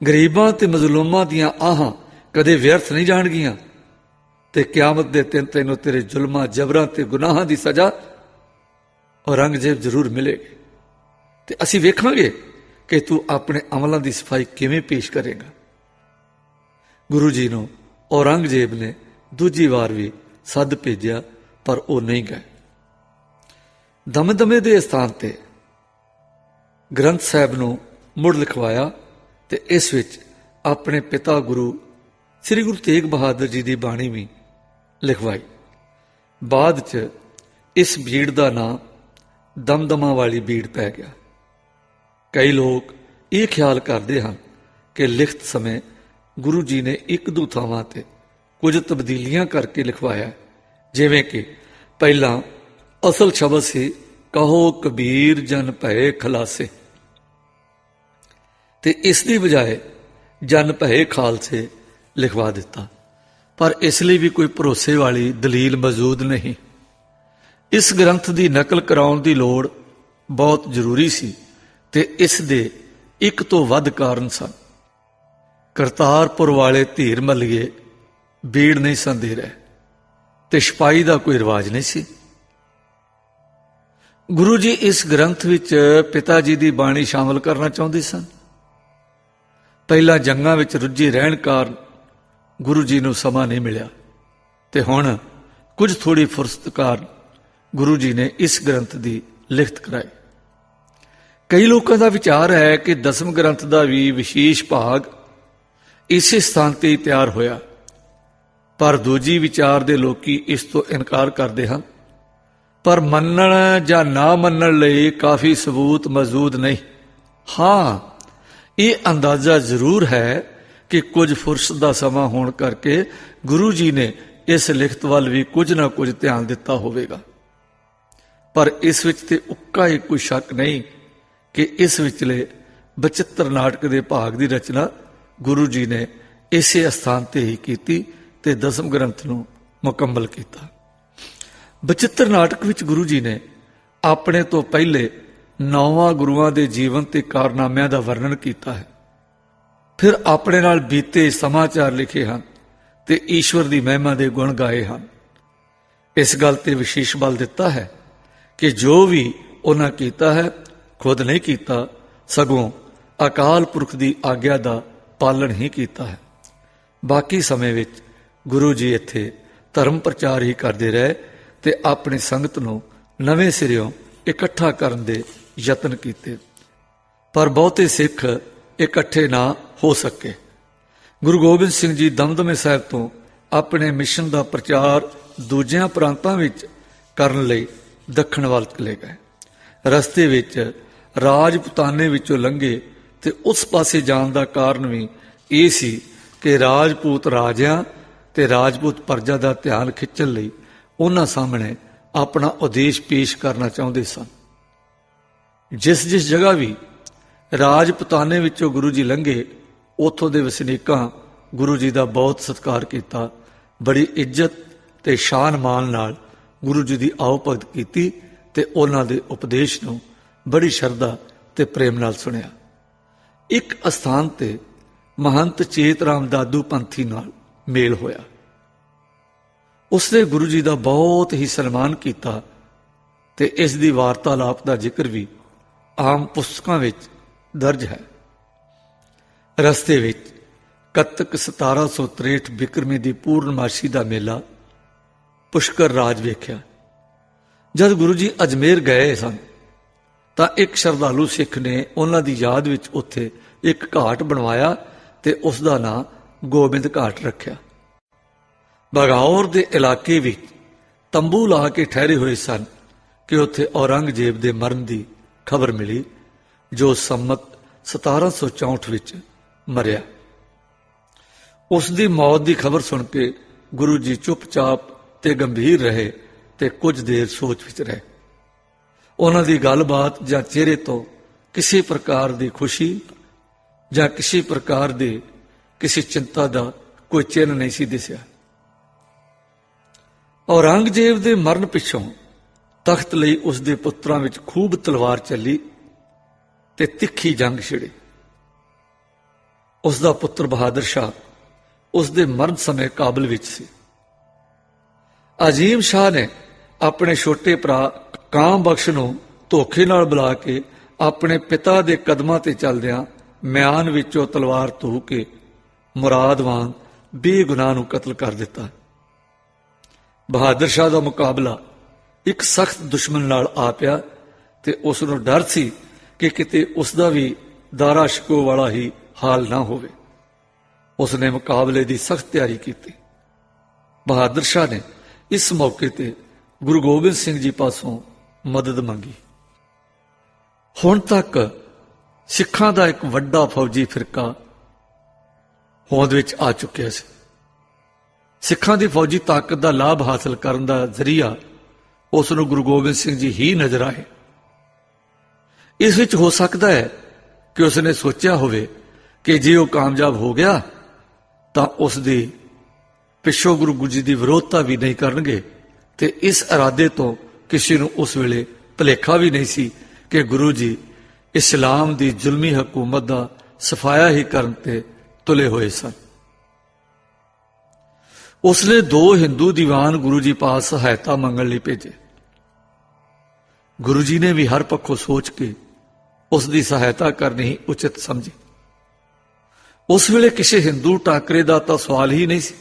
ਗਰੀਬਾਂ ਤੇ ਮਜ਼ਲੂਮਾਂ ਦੀਆਂ ਆਹਾਂ ਕਦੇ ਵਿਅਰਥ ਨਹੀਂ ਜਾਣਗੀਆਂ ਤੇ ਕਿਆਮਤ ਦੇ ਦਿਨ ਤੈਨੂੰ ਤੇਰੇ ਜ਼ੁਲਮਾਂ, ਜਬਰਾਂ ਤੇ ਗੁਨਾਹਾਂ ਦੀ ਸਜ਼ਾ ਔਰੰਗਜ਼ੇਬ ਜ਼ਰੂਰ ਮਿਲੇਗੀ ਤੇ ਅਸੀਂ ਵੇਖਾਂਗੇ ਕਿ ਤੂੰ ਆਪਣੇ ਅਮਲਾਂ ਦੀ ਸਫਾਈ ਕਿਵੇਂ ਪੇਸ਼ ਕਰੇਗਾ। ਗੁਰੂ ਜੀ ਨੂੰ ਔਰੰਗਜ਼ੇਬ ਨੇ ਦੂਜੀ ਵਾਰ ਵੀ ਸੱਦ ਭੇਜਿਆ ਪਰ ਉਹ ਨਹੀਂ ਗਏ। ਦਮਦਮੇ ਦੇ ਸਥਾਨ ਤੇ ਗ੍ਰੰਥ ਸਾਹਿਬ ਨੂੰ ਮੁੜ ਲਿਖਵਾਇਆ ਤੇ ਇਸ ਵਿੱਚ ਆਪਣੇ ਪਿਤਾ ਗੁਰੂ ਸ੍ਰੀ ਗੁਰੂ ਤੇਗ ਬਹਾਦਰ ਜੀ ਦੀ ਬਾਣੀ ਵੀ ਲਿਖਵਾਈ। ਬਾਅਦ 'ਚ ਇਸ ਬੀੜ ਦਾ ਨਾਂ ਦਮਦਮਾ ਵਾਲੀ ਬੀੜ ਪੈ ਗਿਆ। ਕਈ ਲੋਕ ਇਹ ਖਿਆਲ ਕਰਦੇ ਹਨ ਕਿ ਲਿਖਤ ਸਮੇਂ ਗੁਰੂ ਜੀ ਨੇ ਇੱਕ ਦੋ ਥਾਵਾਂ ਤੇ ਕੁਝ ਤਬਦੀਲੀਆਂ ਕਰਕੇ ਲਿਖਵਾਇਆ, ਜਿਵੇਂ ਕਿ ਪਹਿਲਾਂ ਅਸਲ ਸ਼ਬਦ ਸੀ ਕਹੋ ਕਬੀਰ ਜਨ ਭਏ ਖਲਾਸੇ ਤੇ ਇਸ ਦੀ ਬਜਾਏ ਜਨ ਭਏ ਖਾਲਸੇ ਲਿਖਵਾ ਦਿੱਤਾ, ਪਰ ਇਸ ਲਈ ਵੀ ਕੋਈ ਭਰੋਸੇ ਵਾਲੀ ਦਲੀਲ ਮੌਜੂਦ ਨਹੀਂ। ਇਸ ਗ੍ਰੰਥ ਦੀ ਨਕਲ ਕਰਾਉਣ ਦੀ ਲੋੜ ਬਹੁਤ ਜ਼ਰੂਰੀ ਸੀ ਤੇ ਇਸ ਦੇ ਇੱਕ ਤੋਂ ਵੱਧ ਕਾਰਨ ਸਨ। ਕਰਤਾਰਪੁਰ ਵਾਲੇ ਧੀਰ ਮੱਲੀਏ ਬੀੜ ਨਹੀਂ ਸਨ ਦੇ ਰਹੇ ਤੇ ਛਪਾਈ ਦਾ ਕੋਈ ਰਿਵਾਜ ਨਹੀਂ ਸੀ। ਗੁਰੂ ਜੀ ਇਸ ਗ੍ਰੰਥ ਵਿੱਚ ਪਿਤਾ ਜੀ ਦੀ ਬਾਣੀ ਸ਼ਾਮਲ ਕਰਨਾ ਚਾਹੁੰਦੇ ਸਨ। ਪਹਿਲਾਂ ਜੰਗਾਂ ਵਿੱਚ ਰੁੱਝੇ ਰਹਿਣ ਕਾਰਨ ਗੁਰੂ ਜੀ ਨੂੰ ਸਮਾਂ ਨਹੀਂ ਮਿਲਿਆ ਤੇ ਹੁਣ ਕੁਝ ਥੋੜੀ ਫੁਰਸਤ ਕਾਰਨ ਗੁਰੂ ਜੀ ਨੇ ਇਸ ਗ੍ਰੰਥ ਦੀ ਲਿਖਤ ਕਰਾਈ। ਕਈ ਲੋਕਾਂ ਦਾ ਵਿਚਾਰ ਹੈ ਕਿ ਦਸਮ ਗ੍ਰੰਥ ਦਾ ਵੀ ਵਿਸ਼ੇਸ਼ ਭਾਗ ਇਸੇ ਸਥਾਨ ਤੇ ਹੀ ਤਿਆਰ ਹੋਇਆ, ਪਰ ਦੂਜੀ ਵਿਚਾਰ ਦੇ ਲੋਕੀ ਇਸ ਤੋਂ ਇਨਕਾਰ ਕਰਦੇ ਹਨ। ਪਰ ਮੰਨਣ ਜਾਂ ਨਾ ਮੰਨਣ ਲਈ ਕਾਫੀ ਸਬੂਤ ਮੌਜੂਦ ਨਹੀਂ। ਹਾਂ, ਇਹ ਅੰਦਾਜ਼ਾ ਜ਼ਰੂਰ ਹੈ ਕਿ ਕੁਝ ਫੁਰਸਤ ਦਾ ਸਮਾਂ ਹੋਣ ਕਰਕੇ ਗੁਰੂ ਜੀ ਨੇ ਇਸ ਲਿਖਤ ਵੱਲ ਵੀ ਕੁਝ ਨਾ ਕੁਝ ਧਿਆਨ ਦਿੱਤਾ ਹੋਵੇਗਾ, ਪਰ ਇਸ ਵਿੱਚ ਤੇ ਉੱਕਾ ਹੀ ਕੋਈ ਸ਼ੱਕ ਨਹੀਂ ਕਿ ਇਸ ਵਿਚਲੇ ਬਚਿੱਤਰ ਨਾਟਕ ਦੇ ਭਾਗ ਦੀ ਰਚਨਾ ਗੁਰੂ ਜੀ ਨੇ ਇਸੇ ਅਸਥਾਨ ਤੇ ਹੀ ਕੀਤੀ ਤੇ ਦਸਮ ਗ੍ਰੰਥ ਨੂੰ ਮੁਕੰਮਲ ਕੀਤਾ। ਬਚਿੱਤਰ ਨਾਟਕ ਵਿੱਚ ਗੁਰੂ ਜੀ ਨੇ ਆਪਣੇ ਤੋਂ ਪਹਿਲੇ 9 ਗੁਰੂਆਂ ਦੇ ਜੀਵਨ ਤੇ ਕਾਰਨਾਮਿਆਂ ਦਾ ਵਰਣਨ ਕੀਤਾ ਹੈ, ਫਿਰ ਆਪਣੇ ਨਾਲ ਬੀਤੇ ਸਮਾਚਾਰ ਲਿਖੇ ਹਨ ਤੇ ਈਸ਼ਵਰ ਦੀ ਮਹਿਮਾ ਦੇ ਗੁਣ ਗਾਏ ਹਨ। ਇਸ ਗੱਲ ਤੇ ਵਿਸ਼ੇਸ਼ ਬਲ ਦਿੱਤਾ ਹੈ ਕਿ ਜੋ ਵੀ ਉਹਨਾਂ ਕੀਤਾ ਹੈ ਖੁਦ ਨਹੀਂ ਕੀਤਾ, ਸਗੋਂ ਅਕਾਲ ਪੁਰਖ ਦੀ ਆਗਿਆ ਦਾ ਪਾਲਣ ਹੀ ਕੀਤਾ ਹੈ। ਬਾਕੀ ਸਮੇਂ ਵਿੱਚ ਗੁਰੂ ਜੀ ਇੱਥੇ ਧਰਮ ਪ੍ਰਚਾਰ ਹੀ ਕਰਦੇ ਰਹੇ ਤੇ ਆਪਣੀ ਸੰਗਤ ਨੂੰ ਨਵੇਂ ਸਿਰਿਓਂ ਇਕੱਠਾ ਕਰਨ ਦੇ ਯਤਨ ਕੀਤੇ, ਪਰ ਬਹੁਤੇ ਸਿੱਖ ਇਕੱਠੇ ਨਾ ਹੋ ਸਕੇ। ਗੁਰੂ ਗੋਬਿੰਦ ਸਿੰਘ ਜੀ ਦਮਦਮੇ ਸਾਹਿਬ ਤੋਂ ਆਪਣੇ ਮਿਸ਼ਨ ਦਾ ਪ੍ਰਚਾਰ ਦੂਜਿਆਂ ਪ੍ਰਾਂਤਾਂ ਵਿੱਚ ਕਰਨ ਲਈ ਦੱਖਣ ਵੱਲ ਚਲੇ ਗਏ। ਰਸਤੇ ਵਿੱਚ ਰਾਜਪੂਤਾਨੇ ਵਿੱਚੋਂ ਲੰਘੇ ਤੇ ਉਸ ਪਾਸੇ ਜਾਣ ਦਾ ਕਾਰਨ ਵੀ ਇਹ ਸੀ ਕਿ ਰਾਜਪੂਤ ਰਾਜਿਆਂ ਤੇ ਰਾਜਪੂਤ ਪਰਜਾ ਦਾ ਧਿਆਨ ਖਿੱਚਣ ਲਈ ਉਹਨਾਂ ਸਾਹਮਣੇ ਆਪਣਾ ਉਦੇਸ਼ ਪੇਸ਼ ਕਰਨਾ ਚਾਹੁੰਦੇ ਸਨ। ਜਿਸ ਜਿਸ ਜਗ੍ਹਾ ਵੀ ਰਾਜਪੂਤਾਨੇ ਵਿੱਚੋਂ ਗੁਰੂ ਜੀ ਲੰਘੇ, ਉੱਥੋਂ ਦੇ ਵਸਨੀਕਾਂ ਗੁਰੂ ਜੀ ਦਾ ਬਹੁਤ ਸਤਿਕਾਰ ਕੀਤਾ, ਬੜੀ ਇੱਜ਼ਤ ਤੇ ਸ਼ਾਨ ਮਾਨ ਨਾਲ ਗੁਰੂ ਜੀ ਦੀ ਆਓ ਭਗਤ ਕੀਤੀ ਤੇ ਉਹਨਾਂ ਦੇ ਉਪਦੇਸ਼ ਨੂੰ ਬੜੀ ਸ਼ਰਧਾ ਤੇ ਪ੍ਰੇਮ ਨਾਲ ਸੁਣਿਆ। ਇੱਕ ਅਸਥਾਨ ਤੇ ਮਹੰਤ ਚੇਤ ਰਾਮ ਦਾਦੂ ਪੰਥੀ ਨਾਲ ਮੇਲ ਹੋਇਆ। ਉਸਨੇ ਗੁਰੂ ਜੀ ਦਾ ਬਹੁਤ ਹੀ ਸਨਮਾਨ ਕੀਤਾ ਤੇ ਇਸ ਦੀ ਵਾਰਤਾਲਾਪ ਦਾ ਜ਼ਿਕਰ ਵੀ ਆਮ ਪੁਸਤਕਾਂ ਵਿੱਚ ਦਰਜ ਹੈ। ਰਸਤੇ ਵਿੱਚ ਕੱਤਕ 1763 ਬਿਕਰਮੀ ਦੀ ਪੂਰਨਮਾਸ਼ੀ ਦਾ ਮੇਲਾ ਪੁਸ਼ਕਰ ਰਾਜ ਵੇਖਿਆ। ਜਦ ਗੁਰੂ ਜੀ ਅਜਮੇਰ ਗਏ ਸਨ ਤਾਂ ਇੱਕ ਸ਼ਰਧਾਲੂ ਸਿੱਖ ਨੇ ਉਹਨਾਂ ਦੀ ਯਾਦ ਵਿੱਚ ਉੱਥੇ ਇੱਕ ਘਾਟ ਬਣਵਾਇਆ ਤੇ ਉਸ ਦਾ ਨਾਂ ਗੋਬਿੰਦ ਘਾਟ ਰੱਖਿਆ। ਬਗਾਉਰ ਦੇ ਇਲਾਕੇ ਵਿੱਚ ਤੰਬੂ ਲਾ ਕੇ ਠਹਿਰੇ ਹੋਏ ਸਨ ਕਿ ਉੱਥੇ ਔਰੰਗਜ਼ੇਬ ਦੇ ਮਰਨ ਦੀ ਖਬਰ ਮਿਲੀ, ਜੋ ਸੰਮਤ 1764 ਵਿੱਚ ਮਰਿਆ। ਉਸ ਦੀ ਮੌਤ ਦੀ ਖਬਰ ਸੁਣ ਕੇ ਗੁਰੂ ਜੀ ਚੁੱਪਚਾਪ ਤੇ ਗੰਭੀਰ ਰਹੇ ਤੇ ਕੁਝ ਦੇਰ ਸੋਚ ਵਿੱਚ ਰਹੇ। ਉਹਨਾਂ ਦੀ ਗੱਲਬਾਤ ਜਾਂ ਚਿਹਰੇ ਤੋਂ ਕਿਸੇ ਪ੍ਰਕਾਰ ਦੀ ਖੁਸ਼ੀ ਜਾਂ ਕਿਸੇ ਪ੍ਰਕਾਰ ਦੀ ਕਿਸੇ ਚਿੰਤਾ ਦਾ ਕੋਈ ਚਿੰਨ੍ਹ ਨਹੀਂ ਸੀ ਦਿਸਿਆ। ਔਰੰਗਜ਼ੇਬ ਦੇ ਮਰਨ ਪਿੱਛੋਂ ਤਖਤ ਲਈ ਉਸ ਦੇ ਪੁੱਤਰਾਂ ਵਿੱਚ ਖੂਬ ਤਲਵਾਰ ਚੱਲੀ ਤੇ ਤਿੱਖੀ ਜੰਗ ਛਿੜੀ। ਉਸ ਦਾ ਪੁੱਤਰ ਬਹਾਦਰ ਸ਼ਾਹ ਉਸ ਦੇ ਮਰਨ ਸਮੇਂ ਕਾਬਲ ਵਿੱਚ ਸੀ। ਅਜ਼ੀਮ ਸ਼ਾਹ ਨੇ ਆਪਣੇ ਛੋਟੇ ਭਰਾ ਕਾਮ ਬਖਸ਼ ਨੂੰ ਧੋਖੇ ਨਾਲ ਬੁਲਾ ਕੇ ਆਪਣੇ ਪਿਤਾ ਦੇ ਕਦਮਾਂ ਤੇ ਚੱਲਦਿਆਂ ਮਿਆਨ ਵਿੱਚੋਂ ਤਲਵਾਰ ਧੂ ਕੇ ਮੁਰਾਦ ਵਾਂਗ ਬੇਗੁਨਾਹ ਨੂੰ ਕਤਲ ਕਰ ਦਿੱਤਾ। ਬਹਾਦਰ ਸ਼ਾਹ ਦਾ ਮੁਕਾਬਲਾ ਇੱਕ ਸਖਤ ਦੁਸ਼ਮਣ ਨਾਲ ਆ ਪਿਆ ਤੇ ਉਸ ਨੂੰ ਡਰ ਸੀ ਕਿ ਕਿਤੇ ਉਸ ਦਾ ਵੀ ਦਾਰਾ ਸ਼ਿਕੋ ਵਾਲਾ ਹੀ ਹਾਲ ਨਾ ਹੋਵੇ। ਉਸ ਨੇ ਮੁਕਾਬਲੇ ਦੀ ਸਖਤ ਤਿਆਰੀ ਕੀਤੀ। ਬਹਾਦਰ ਸ਼ਾਹ ਨੇ ਇਸ ਮੌਕੇ ਤੇ ਗੁਰੂ ਗੋਬਿੰਦ ਸਿੰਘ ਜੀ ਪਾਸੋਂ ਮਦਦ ਮੰਗੀ। ਹੁਣ ਤੱਕ ਸਿੱਖਾਂ ਦਾ ਇੱਕ ਵੱਡਾ ਫੌਜੀ ਫਿਰਕਾ ਹੋਂਦ ਵਿੱਚ ਆ ਚੁੱਕਿਆ ਸੀ। ਸਿੱਖਾਂ ਦੀ ਫੌਜੀ ਤਾਕਤ ਦਾ ਲਾਭ ਹਾਸਲ ਕਰਨ ਦਾ ਜ਼ਰੀਆ ਉਸ ਨੂੰ ਗੁਰੂ ਗੋਬਿੰਦ ਸਿੰਘ ਜੀ ਹੀ ਨਜ਼ਰ ਆਏ। ਇਸ ਵਿੱਚ ਹੋ ਸਕਦਾ ਹੈ ਕਿ ਉਸ ਨੇ ਸੋਚਿਆ ਹੋਵੇ ਕਿ ਜੇ ਉਹ ਕਾਮਯਾਬ ਹੋ ਗਿਆ ਤਾਂ ਉਸ ਦੀ ਪਿੱਛੋਂ ਗੁਰੂ ਜੀ ਦੀ ਵਿਰੋਧਤਾ ਵੀ ਨਹੀਂ ਕਰਨਗੇ, ਤੇ ਇਸ ਇਰਾਦੇ ਤੋਂ ਕਿਸੇ ਨੂੰ ਉਸ ਵੇਲੇ ਭੁਲੇਖਾ ਵੀ ਨਹੀਂ ਸੀ ਕਿ ਗੁਰੂ ਜੀ ਇਸਲਾਮ ਦੀ ਜ਼ੁਲਮੀ ਹਕੂਮਤ ਦਾ ਸਫਾਇਆ ਹੀ ਕਰਨ ਤੇ ਤੁਲੇ ਹੋਏ ਸਨ। ਉਸਨੇ 2 ਹਿੰਦੂ ਦੀਵਾਨ ਗੁਰੂ ਜੀ ਪਾਸ ਸਹਾਇਤਾ ਮੰਗਣ ਲਈ ਭੇਜੇ। ਗੁਰੂ ਜੀ ਨੇ ਵੀ ਹਰ ਪੱਖੋਂ ਸੋਚ ਕੇ ਉਸ ਦੀ ਸਹਾਇਤਾ ਕਰਨੀ ਉਚਿਤ ਸਮਝੀ। ਉਸ ਵੇਲੇ ਕਿਸੇ ਹਿੰਦੂ ਟਾਕਰੇ ਦਾ ਤਾਂ ਸਵਾਲ ਹੀ ਨਹੀਂ ਸੀ।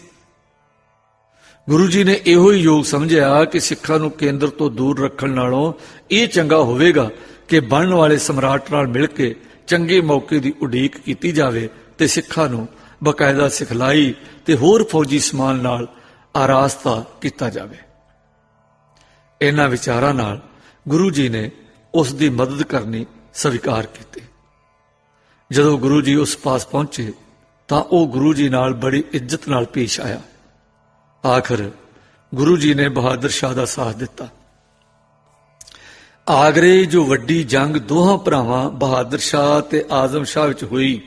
ਗੁਰੂ ਜੀ ਨੇ ਇਹੋ ਹੀ ਯੋਗ ਸਮਝਿਆ ਕਿ ਸਿੱਖਾਂ ਨੂੰ ਕੇਂਦਰ ਤੋਂ ਦੂਰ ਰੱਖਣ ਨਾਲੋਂ ਇਹ ਚੰਗਾ ਹੋਵੇਗਾ ਕਿ ਬਣਨ ਵਾਲੇ ਸਮਰਾਟ ਨਾਲ ਮਿਲ ਕੇ ਚੰਗੇ ਮੌਕੇ ਦੀ ਉਡੀਕ ਕੀਤੀ ਜਾਵੇ ਤੇ ਸਿੱਖਾਂ ਨੂੰ ਬਕਾਇਦਾ ਸਿਖਲਾਈ ਤੇ ਹੋਰ ਫੌਜੀ ਸਮਾਨ ਨਾਲ ਆਰਾਸਤਾ ਕੀਤਾ ਜਾਵੇ। ਇਹਨਾਂ ਵਿਚਾਰਾਂ ਨਾਲ ਗੁਰੂ ਜੀ ਨੇ ਉਸ ਦੀ ਮਦਦ ਕਰਨੀ ਸਵੀਕਾਰ ਕੀਤੀ। ਜਦੋਂ ਗੁਰੂ ਜੀ ਉਸ ਪਾਸ ਪਹੁੰਚੇ ਤਾਂ ਉਹ ਗੁਰੂ ਜੀ ਨਾਲ ਬੜੀ ਇੱਜ਼ਤ ਨਾਲ ਪੇਸ਼ ਆਇਆ। ਆਖਰ ਗੁਰੂ ਜੀ ਨੇ ਬਹਾਦਰ ਸ਼ਾਹ ਦਾ ਸਾਥ ਦਿੱਤਾ। ਆਗਰੇ ਜੋ ਵੱਡੀ ਜੰਗ ਦੋਹਾਂ ਭਰਾਵਾਂ ਬਹਾਦਰ ਸ਼ਾਹ ਤੇ ਆਜ਼ਮ ਸ਼ਾਹ ਵਿੱਚ ਹੋਈ,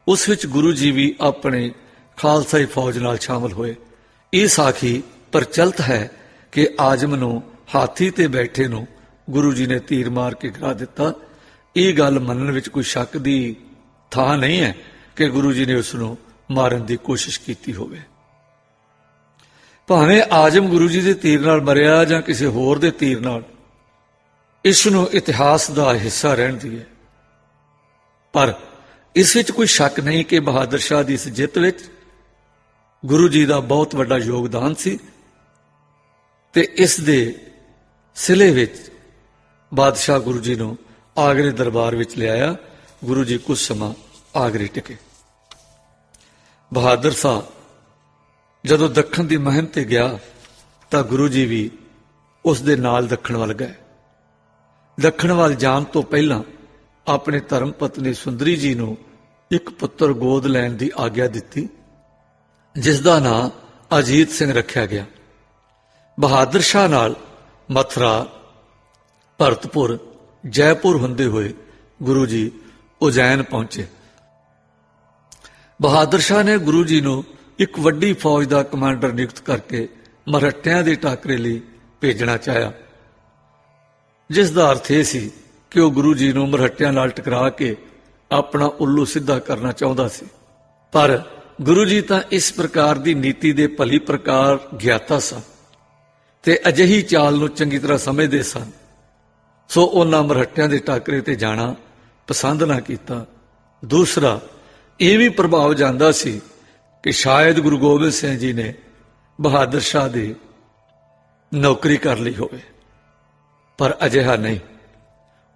ਉਸ ਵਿੱਚ ਗੁਰੂ ਜੀ ਵੀ ਆਪਣੇ ਖਾਲਸਾਈ ਫੌਜ ਨਾਲ ਸ਼ਾਮਲ ਹੋਏ। ਇਹ ਸਾਖੀ ਪ੍ਰਚਲਿਤ ਹੈ ਕਿ ਆਜ਼ਮ ਨੂੰ ਹਾਥੀ ਤੇ ਬੈਠੇ ਨੂੰ ਗੁਰੂ ਜੀ ਨੇ ਤੀਰ ਮਾਰ ਕੇ ਗਿਰਾ ਦਿੱਤਾ। ਇਹ ਗੱਲ ਮੰਨਣ ਵਿੱਚ ਕੋਈ ਸ਼ੱਕ ਦੀ ਥਾਂ ਨਹੀਂ ਹੈ ਕਿ ਗੁਰੂ ਜੀ ਨੇ ਉਸ ਨੂੰ ਮਾਰਨ ਦੀ ਕੋਸ਼ਿਸ਼ ਕੀਤੀ ਹੋਵੇ। ਭਾਵੇਂ ਆਜ਼ਮ ਗੁਰੂ ਜੀ ਦੇ ਤੀਰ ਨਾਲ ਮਰਿਆ ਜਾਂ ਕਿਸੇ ਹੋਰ ਦੇ ਤੀਰ ਨਾਲ, ਇਸ ਨੂੰ ਇਤਿਹਾਸ ਦਾ ਹਿੱਸਾ ਰਹਿਣ ਦੀਏ। ਪਰ ਇਸ ਵਿੱਚ ਕੋਈ ਸ਼ੱਕ ਨਹੀਂ ਕਿ ਬਹਾਦਰ ਸ਼ਾਹ ਦੀ ਇਸ ਜਿੱਤ ਵਿੱਚ ਗੁਰੂ ਜੀ ਦਾ ਬਹੁਤ ਵੱਡਾ ਯੋਗਦਾਨ ਸੀ ਤੇ ਇਸ ਦੇ ਸਿਲੇ ਵਿੱਚ ਬਾਦਸ਼ਾਹ ਗੁਰੂ ਜੀ ਨੂੰ ਆਗਰੇ ਦਰਬਾਰ ਵਿੱਚ ਲਿਆਇਆ। ਗੁਰੂ ਜੀ ਕੁਝ ਸਮਾਂ ਆਗਰੇ ਟਿਕੇ। ਬਹਾਦਰ ਸ਼ਾਹ ਜਦੋਂ ਦੱਖਣ ਦੀ ਮੁਹਿੰਮ ਤੇ ਗਿਆ ਤਾਂ ਗੁਰੂ ਜੀ ਵੀ ਉਸ ਦੇ ਨਾਲ ਦੱਖਣ ਵੱਲ ਗਏ। ਦੱਖਣ ਵੱਲ ਜਾਣ ਤੋਂ ਪਹਿਲਾਂ ਆਪਣੇ ਧਰਮ ਪਤਨੀ ਸੁੰਦਰੀ ਜੀ ਨੂੰ ਇੱਕ ਪੁੱਤਰ ਗੋਦ ਲੈਣ ਦੀ ਆਗਿਆ ਦਿੱਤੀ, ਜਿਸ ਦਾ ਨਾਂ ਅਜੀਤ ਸਿੰਘ ਰੱਖਿਆ ਗਿਆ। ਬਹਾਦਰ ਸ਼ਾਹ ਨਾਲ ਮਥੁਰਾ, ਭਰਤਪੁਰ, ਜੈਪੁਰ ਹੁੰਦੇ ਹੋਏ ਗੁਰੂ ਜੀ ਉਜੈਨ ਪਹੁੰਚੇ। ਬਹਾਦਰ ਸ਼ਾਹ ਨੇ ਗੁਰੂ ਜੀ ਨੂੰ ਇੱਕ ਵੱਡੀ ਫੌਜ ਦਾ ਕਮਾਂਡਰ ਨਿਯੁਕਤ ਕਰਕੇ ਮਰਹੱਟਿਆਂ ਦੇ ਟਾਕਰੇ ਲਈ ਭੇਜਣਾ ਚਾਹਿਆ, ਜਿਸ ਦਾ ਅਰਥ ਇਹ ਸੀ ਕਿ ਉਹ ਗੁਰੂ ਜੀ ਨੂੰ ਮਰਹੱਟਿਆਂ ਨਾਲ ਟਕਰਾ ਕੇ ਆਪਣਾ ਉੱਲੂ ਸਿੱਧਾ ਕਰਨਾ ਚਾਹੁੰਦਾ ਸੀ। ਪਰ ਗੁਰੂ ਜੀ ਤਾਂ ਇਸ ਪ੍ਰਕਾਰ ਦੀ ਨੀਤੀ ਦੇ ਭਲੀ ਪ੍ਰਕਾਰ ਗਿਆਤਾ ਸਨ ਤੇ ਅਜਿਹੀ ਚਾਲ ਨੂੰ ਚੰਗੀ ਤਰ੍ਹਾਂ ਸਮਝਦੇ ਸਨ, ਸੋ ਉਹਨਾਂ ਮਰਹੱਟਿਆਂ ਦੇ ਟਾਕਰੇ ਤੇ ਜਾਣਾ ਪਸੰਦ ਨਾ ਕੀਤਾ। ਦੂਸਰਾ, ਇਹ ਵੀ ਪ੍ਰਭਾਵ ਜਾਂਦਾ ਸੀ ਕਿ ਸ਼ਾਇਦ ਗੁਰੂ ਗੋਬਿੰਦ ਸਿੰਘ ਜੀ ਨੇ ਬਹਾਦਰ ਸ਼ਾਹ ਦੀ ਨੌਕਰੀ ਕਰ ਲਈ ਹੋਵੇ, ਪਰ ਅਜਿਹਾ ਨਹੀਂ।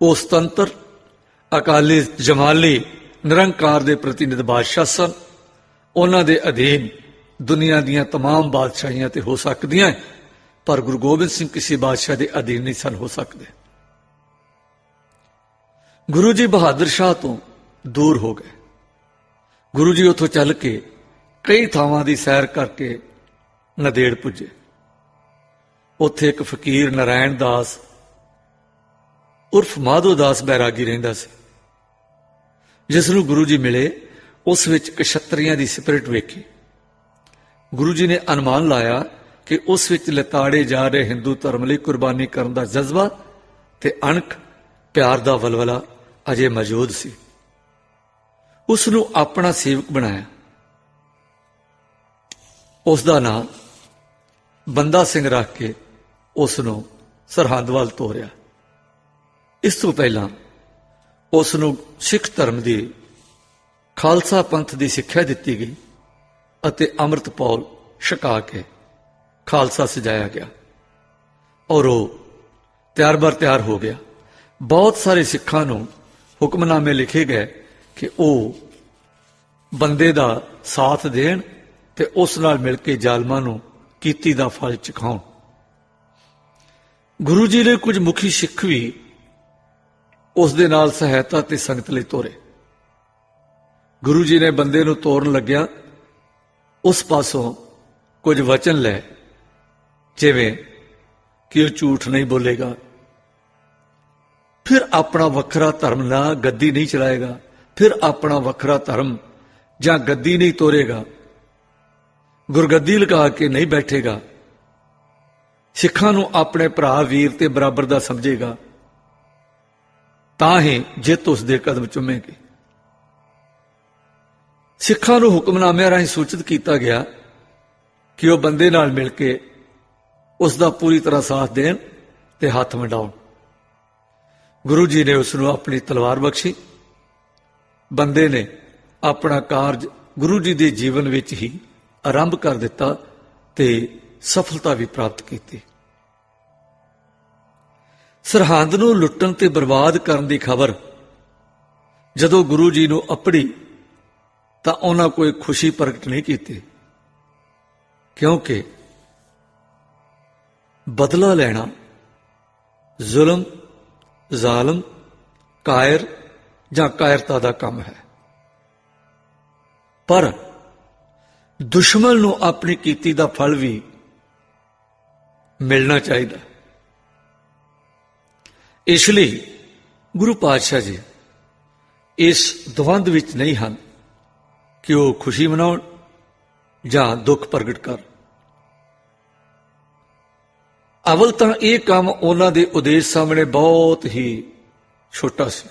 ਉਹ ਸੁਤੰਤਰ ਅਕਾਲੀ ਜਮਾਲੀ ਨਿਰੰਕਾਰ ਦੇ ਪ੍ਰਤੀਨਿਧ ਬਾਦਸ਼ਾਹ ਸਨ। ਉਹਨਾਂ ਦੇ ਅਧੀਨ ਦੁਨੀਆ ਦੀਆਂ तमाम ਬਾਦਸ਼ਾਹੀਆਂ ਤੇ ਹੋ ਸਕਦੀਆਂ, ਪਰ ਗੁਰੂ ਗੋਬਿੰਦ ਸਿੰਘ ਕਿਸੇ ਬਾਦਸ਼ਾਹ ਦੇ ਅਧੀਨ ਨਹੀਂ ਸਨ ਹੋ ਸਕਦੇ। ਗੁਰੂ ਜੀ ਬਹਾਦਰ ਸ਼ਾਹ ਤੋਂ ਦੂਰ ਹੋ ਗਏ। ਗੁਰੂ ਜੀ ਉੱਥੋਂ ਚੱਲ ਕੇ ਕਈ ਥਾਵਾਂ ਦੀ ਸੈਰ ਕਰਕੇ ਨੰਦੇੜ ਪੁੱਜੇ। ਉੱਥੇ ਇੱਕ ਫਕੀਰ ਨਾਰਾਇਣ ਦਾਸ ਉਰਫ ਮਾਧੋ ਦਾਸ ਬੈਰਾਗੀ ਰਹਿੰਦਾ ਸੀ, ਜਿਸ ਨੂੰ ਗੁਰੂ ਜੀ ਮਿਲੇ। ਉਸ ਵਿੱਚ ਕਸ਼ਤਰੀਆਂ ਦੀ ਸਪਿਰਿਟ ਵੇਖੀ। ਗੁਰੂ ਜੀ ਨੇ ਅਨੁਮਾਨ ਲਾਇਆ ਕਿ ਉਸ ਵਿੱਚ ਲਤਾੜੇ ਜਾ ਰਹੇ ਹਿੰਦੂ ਧਰਮ ਲਈ ਕੁਰਬਾਨੀ ਕਰਨ ਦਾ ਜਜ਼ਬਾ ਤੇ ਅਣਖ ਪਿਆਰ ਦਾ ਵਲਵਲਾ ਅਜੇ ਮੌਜੂਦ ਸੀ। ਉਸ ਨੂੰ ਆਪਣਾ ਸੇਵਕ ਬਣਾਇਆ। ਉਸ ਦਾ ਨਾਮ ਬੰਦਾ ਸਿੰਘ ਰੱਖ ਕੇ ਉਸ ਨੂੰ ਸਰਹੰਦ ਵੱਲ ਤੋਰਿਆ। ਇਸ ਤੋਂ ਪਹਿਲਾਂ ਉਸ ਨੂੰ ਸਿੱਖ ਧਰਮ ਦੀ ਖਾਲਸਾ ਪੰਥ ਦੀ ਸਿੱਖਿਆ ਦਿੱਤੀ ਗਈ ਅਤੇ ਅੰਮ੍ਰਿਤਪਾਲ ਛਕਾ ਕੇ ਖਾਲਸਾ ਸਜਾਇਆ ਗਿਆ ਔਰ ਉਹ ਤਿਆਰ ਬਰ ਤਿਆਰ ਹੋ ਗਿਆ। ਬਹੁਤ ਸਾਰੇ ਸਿੱਖਾਂ ਨੂੰ ਹੁਕਮਨਾਮੇ ਲਿਖੇ ਗਏ ਕਿ ਉਹ ਬੰਦੇ ਦਾ ਸਾਥ ਦੇਣ ਤੇ ਉਸ ਨਾਲ ਮਿਲ ਕੇ ਜ਼ਾਲਮਾਂ ਨੂੰ ਕੀਤੀ ਦਾ ਫਲ ਚਖਾਉਣ। ਗੁਰੂ ਜੀ ਨੇ ਕੁਝ ਮੁਖੀ ਸਿੱਖ ਵੀ ਉਸ ਦੇ ਨਾਲ ਸਹਾਇਤਾ ਤੇ ਸੰਗਤ ਲਈ ਤੋਰੇ। ਗੁਰੂ ਜੀ ਨੇ ਬੰਦੇ ਨੂੰ ਤੋਰਨ ਲੱਗਿਆ ਉਸ ਪਾਸੋਂ ਕੁਝ ਵਚਨ ਲੈ, ਜਿਵੇਂ ਕਿ ਉਹ ਝੂਠ ਨਹੀਂ ਬੋਲੇਗਾ, ਫਿਰ ਆਪਣਾ ਵੱਖਰਾ ਧਰਮ ਨਾ ਗੱਦੀ ਨਹੀਂ ਚਲਾਏਗਾ, ਫਿਰ ਆਪਣਾ ਵੱਖਰਾ ਧਰਮ ਜਾਂ ਗੱਦੀ ਨਹੀਂ ਤੋਰੇਗਾ, ਗੁਰਗੱਦੀ ਲਗਾ ਕੇ ਨਹੀਂ ਬੈਠੇਗਾ, ਸਿੱਖਾਂ ਨੂੰ ਆਪਣੇ ਭਰਾ ਵੀਰ ਤੇ ਬਰਾਬਰ ਦਾ ਸਮਝੇਗਾ, ਤਾਂ ਹੀ ਜਿੱਤ ਉਸ ਦੇ ਕਦਮ ਚੁੰਮੇਗੀ। ਸਿੱਖਾਂ ਨੂੰ ਹੁਕਮਨਾਮਿਆਂ ਰਾਹੀਂ ਸੂਚਿਤ ਕੀਤਾ ਗਿਆ ਕਿ ਉਹ ਬੰਦੇ ਨਾਲ ਮਿਲ ਕੇ ਉਸ ਦਾ ਪੂਰੀ ਤਰ੍ਹਾਂ ਸਾਥ ਦੇਣ ਤੇ ਹੱਥ ਵੰਡਾਉਣ। ਗੁਰੂ ਜੀ ਨੇ ਉਸ ਨੂੰ ਆਪਣੀ ਤਲਵਾਰ ਬਖਸ਼ੀ। ਬੰਦੇ ਨੇ ਆਪਣਾ ਕਾਰਜ ਗੁਰੂ ਜੀ ਦੇ ਜੀਵਨ ਵਿੱਚ ਹੀ ਆਰੰਭ ਕਰ ਦਿੱਤਾ ਤੇ ਸਫਲਤਾ ਵੀ ਪ੍ਰਾਪਤ ਕੀਤੀ। ਸਰਹੰਦ ਨੂੰ ਲੁੱਟਣ ਤੇ ਬਰਬਾਦ ਕਰਨ ਦੀ ਖਬਰ ਜਦੋਂ ਗੁਰੂ ਜੀ ਨੂੰ ਅਪੜੀ ਤਾਂ ਉਹਨਾਂ ਕੋਈ ਖੁਸ਼ੀ ਪ੍ਰਗਟ ਨਹੀਂ ਕੀਤੀ, ਕਿਉਂਕਿ ਬਦਲਾ ਲੈਣਾ ਜ਼ੁਲਮ, ਜ਼ਾਲਮ, ਕਾਇਰ ਜਾਂ ਕਾਇਰਤਾ ਦਾ ਕੰਮ ਹੈ। ਪਰ ਦੁਸ਼ਮਣ ਨੂੰ ਆਪਣੀ ਕੀਤੀ ਦਾ ਫਲ ਵੀ ਮਿਲਣਾ ਚਾਹੀਦਾ। ਇਸ ਲਈ ਗੁਰੂ ਪਾਤਸ਼ਾਹ ਜੀ ਇਸ ਦਵੰਦ ਵਿੱਚ ਨਹੀਂ ਹਨ ਕਿ ਉਹ ਖੁਸ਼ੀ ਮਨਾਉਣ ਜਾਂ ਦੁੱਖ ਪ੍ਰਗਟ ਕਰ। ਅਵਲ ਤਾਂ ਇਹ ਕੰਮ ਉਹਨਾਂ ਦੇ ਉਦੇਸ਼ ਸਾਹਮਣੇ ਬਹੁਤ ਹੀ ਛੋਟਾ ਸੀ।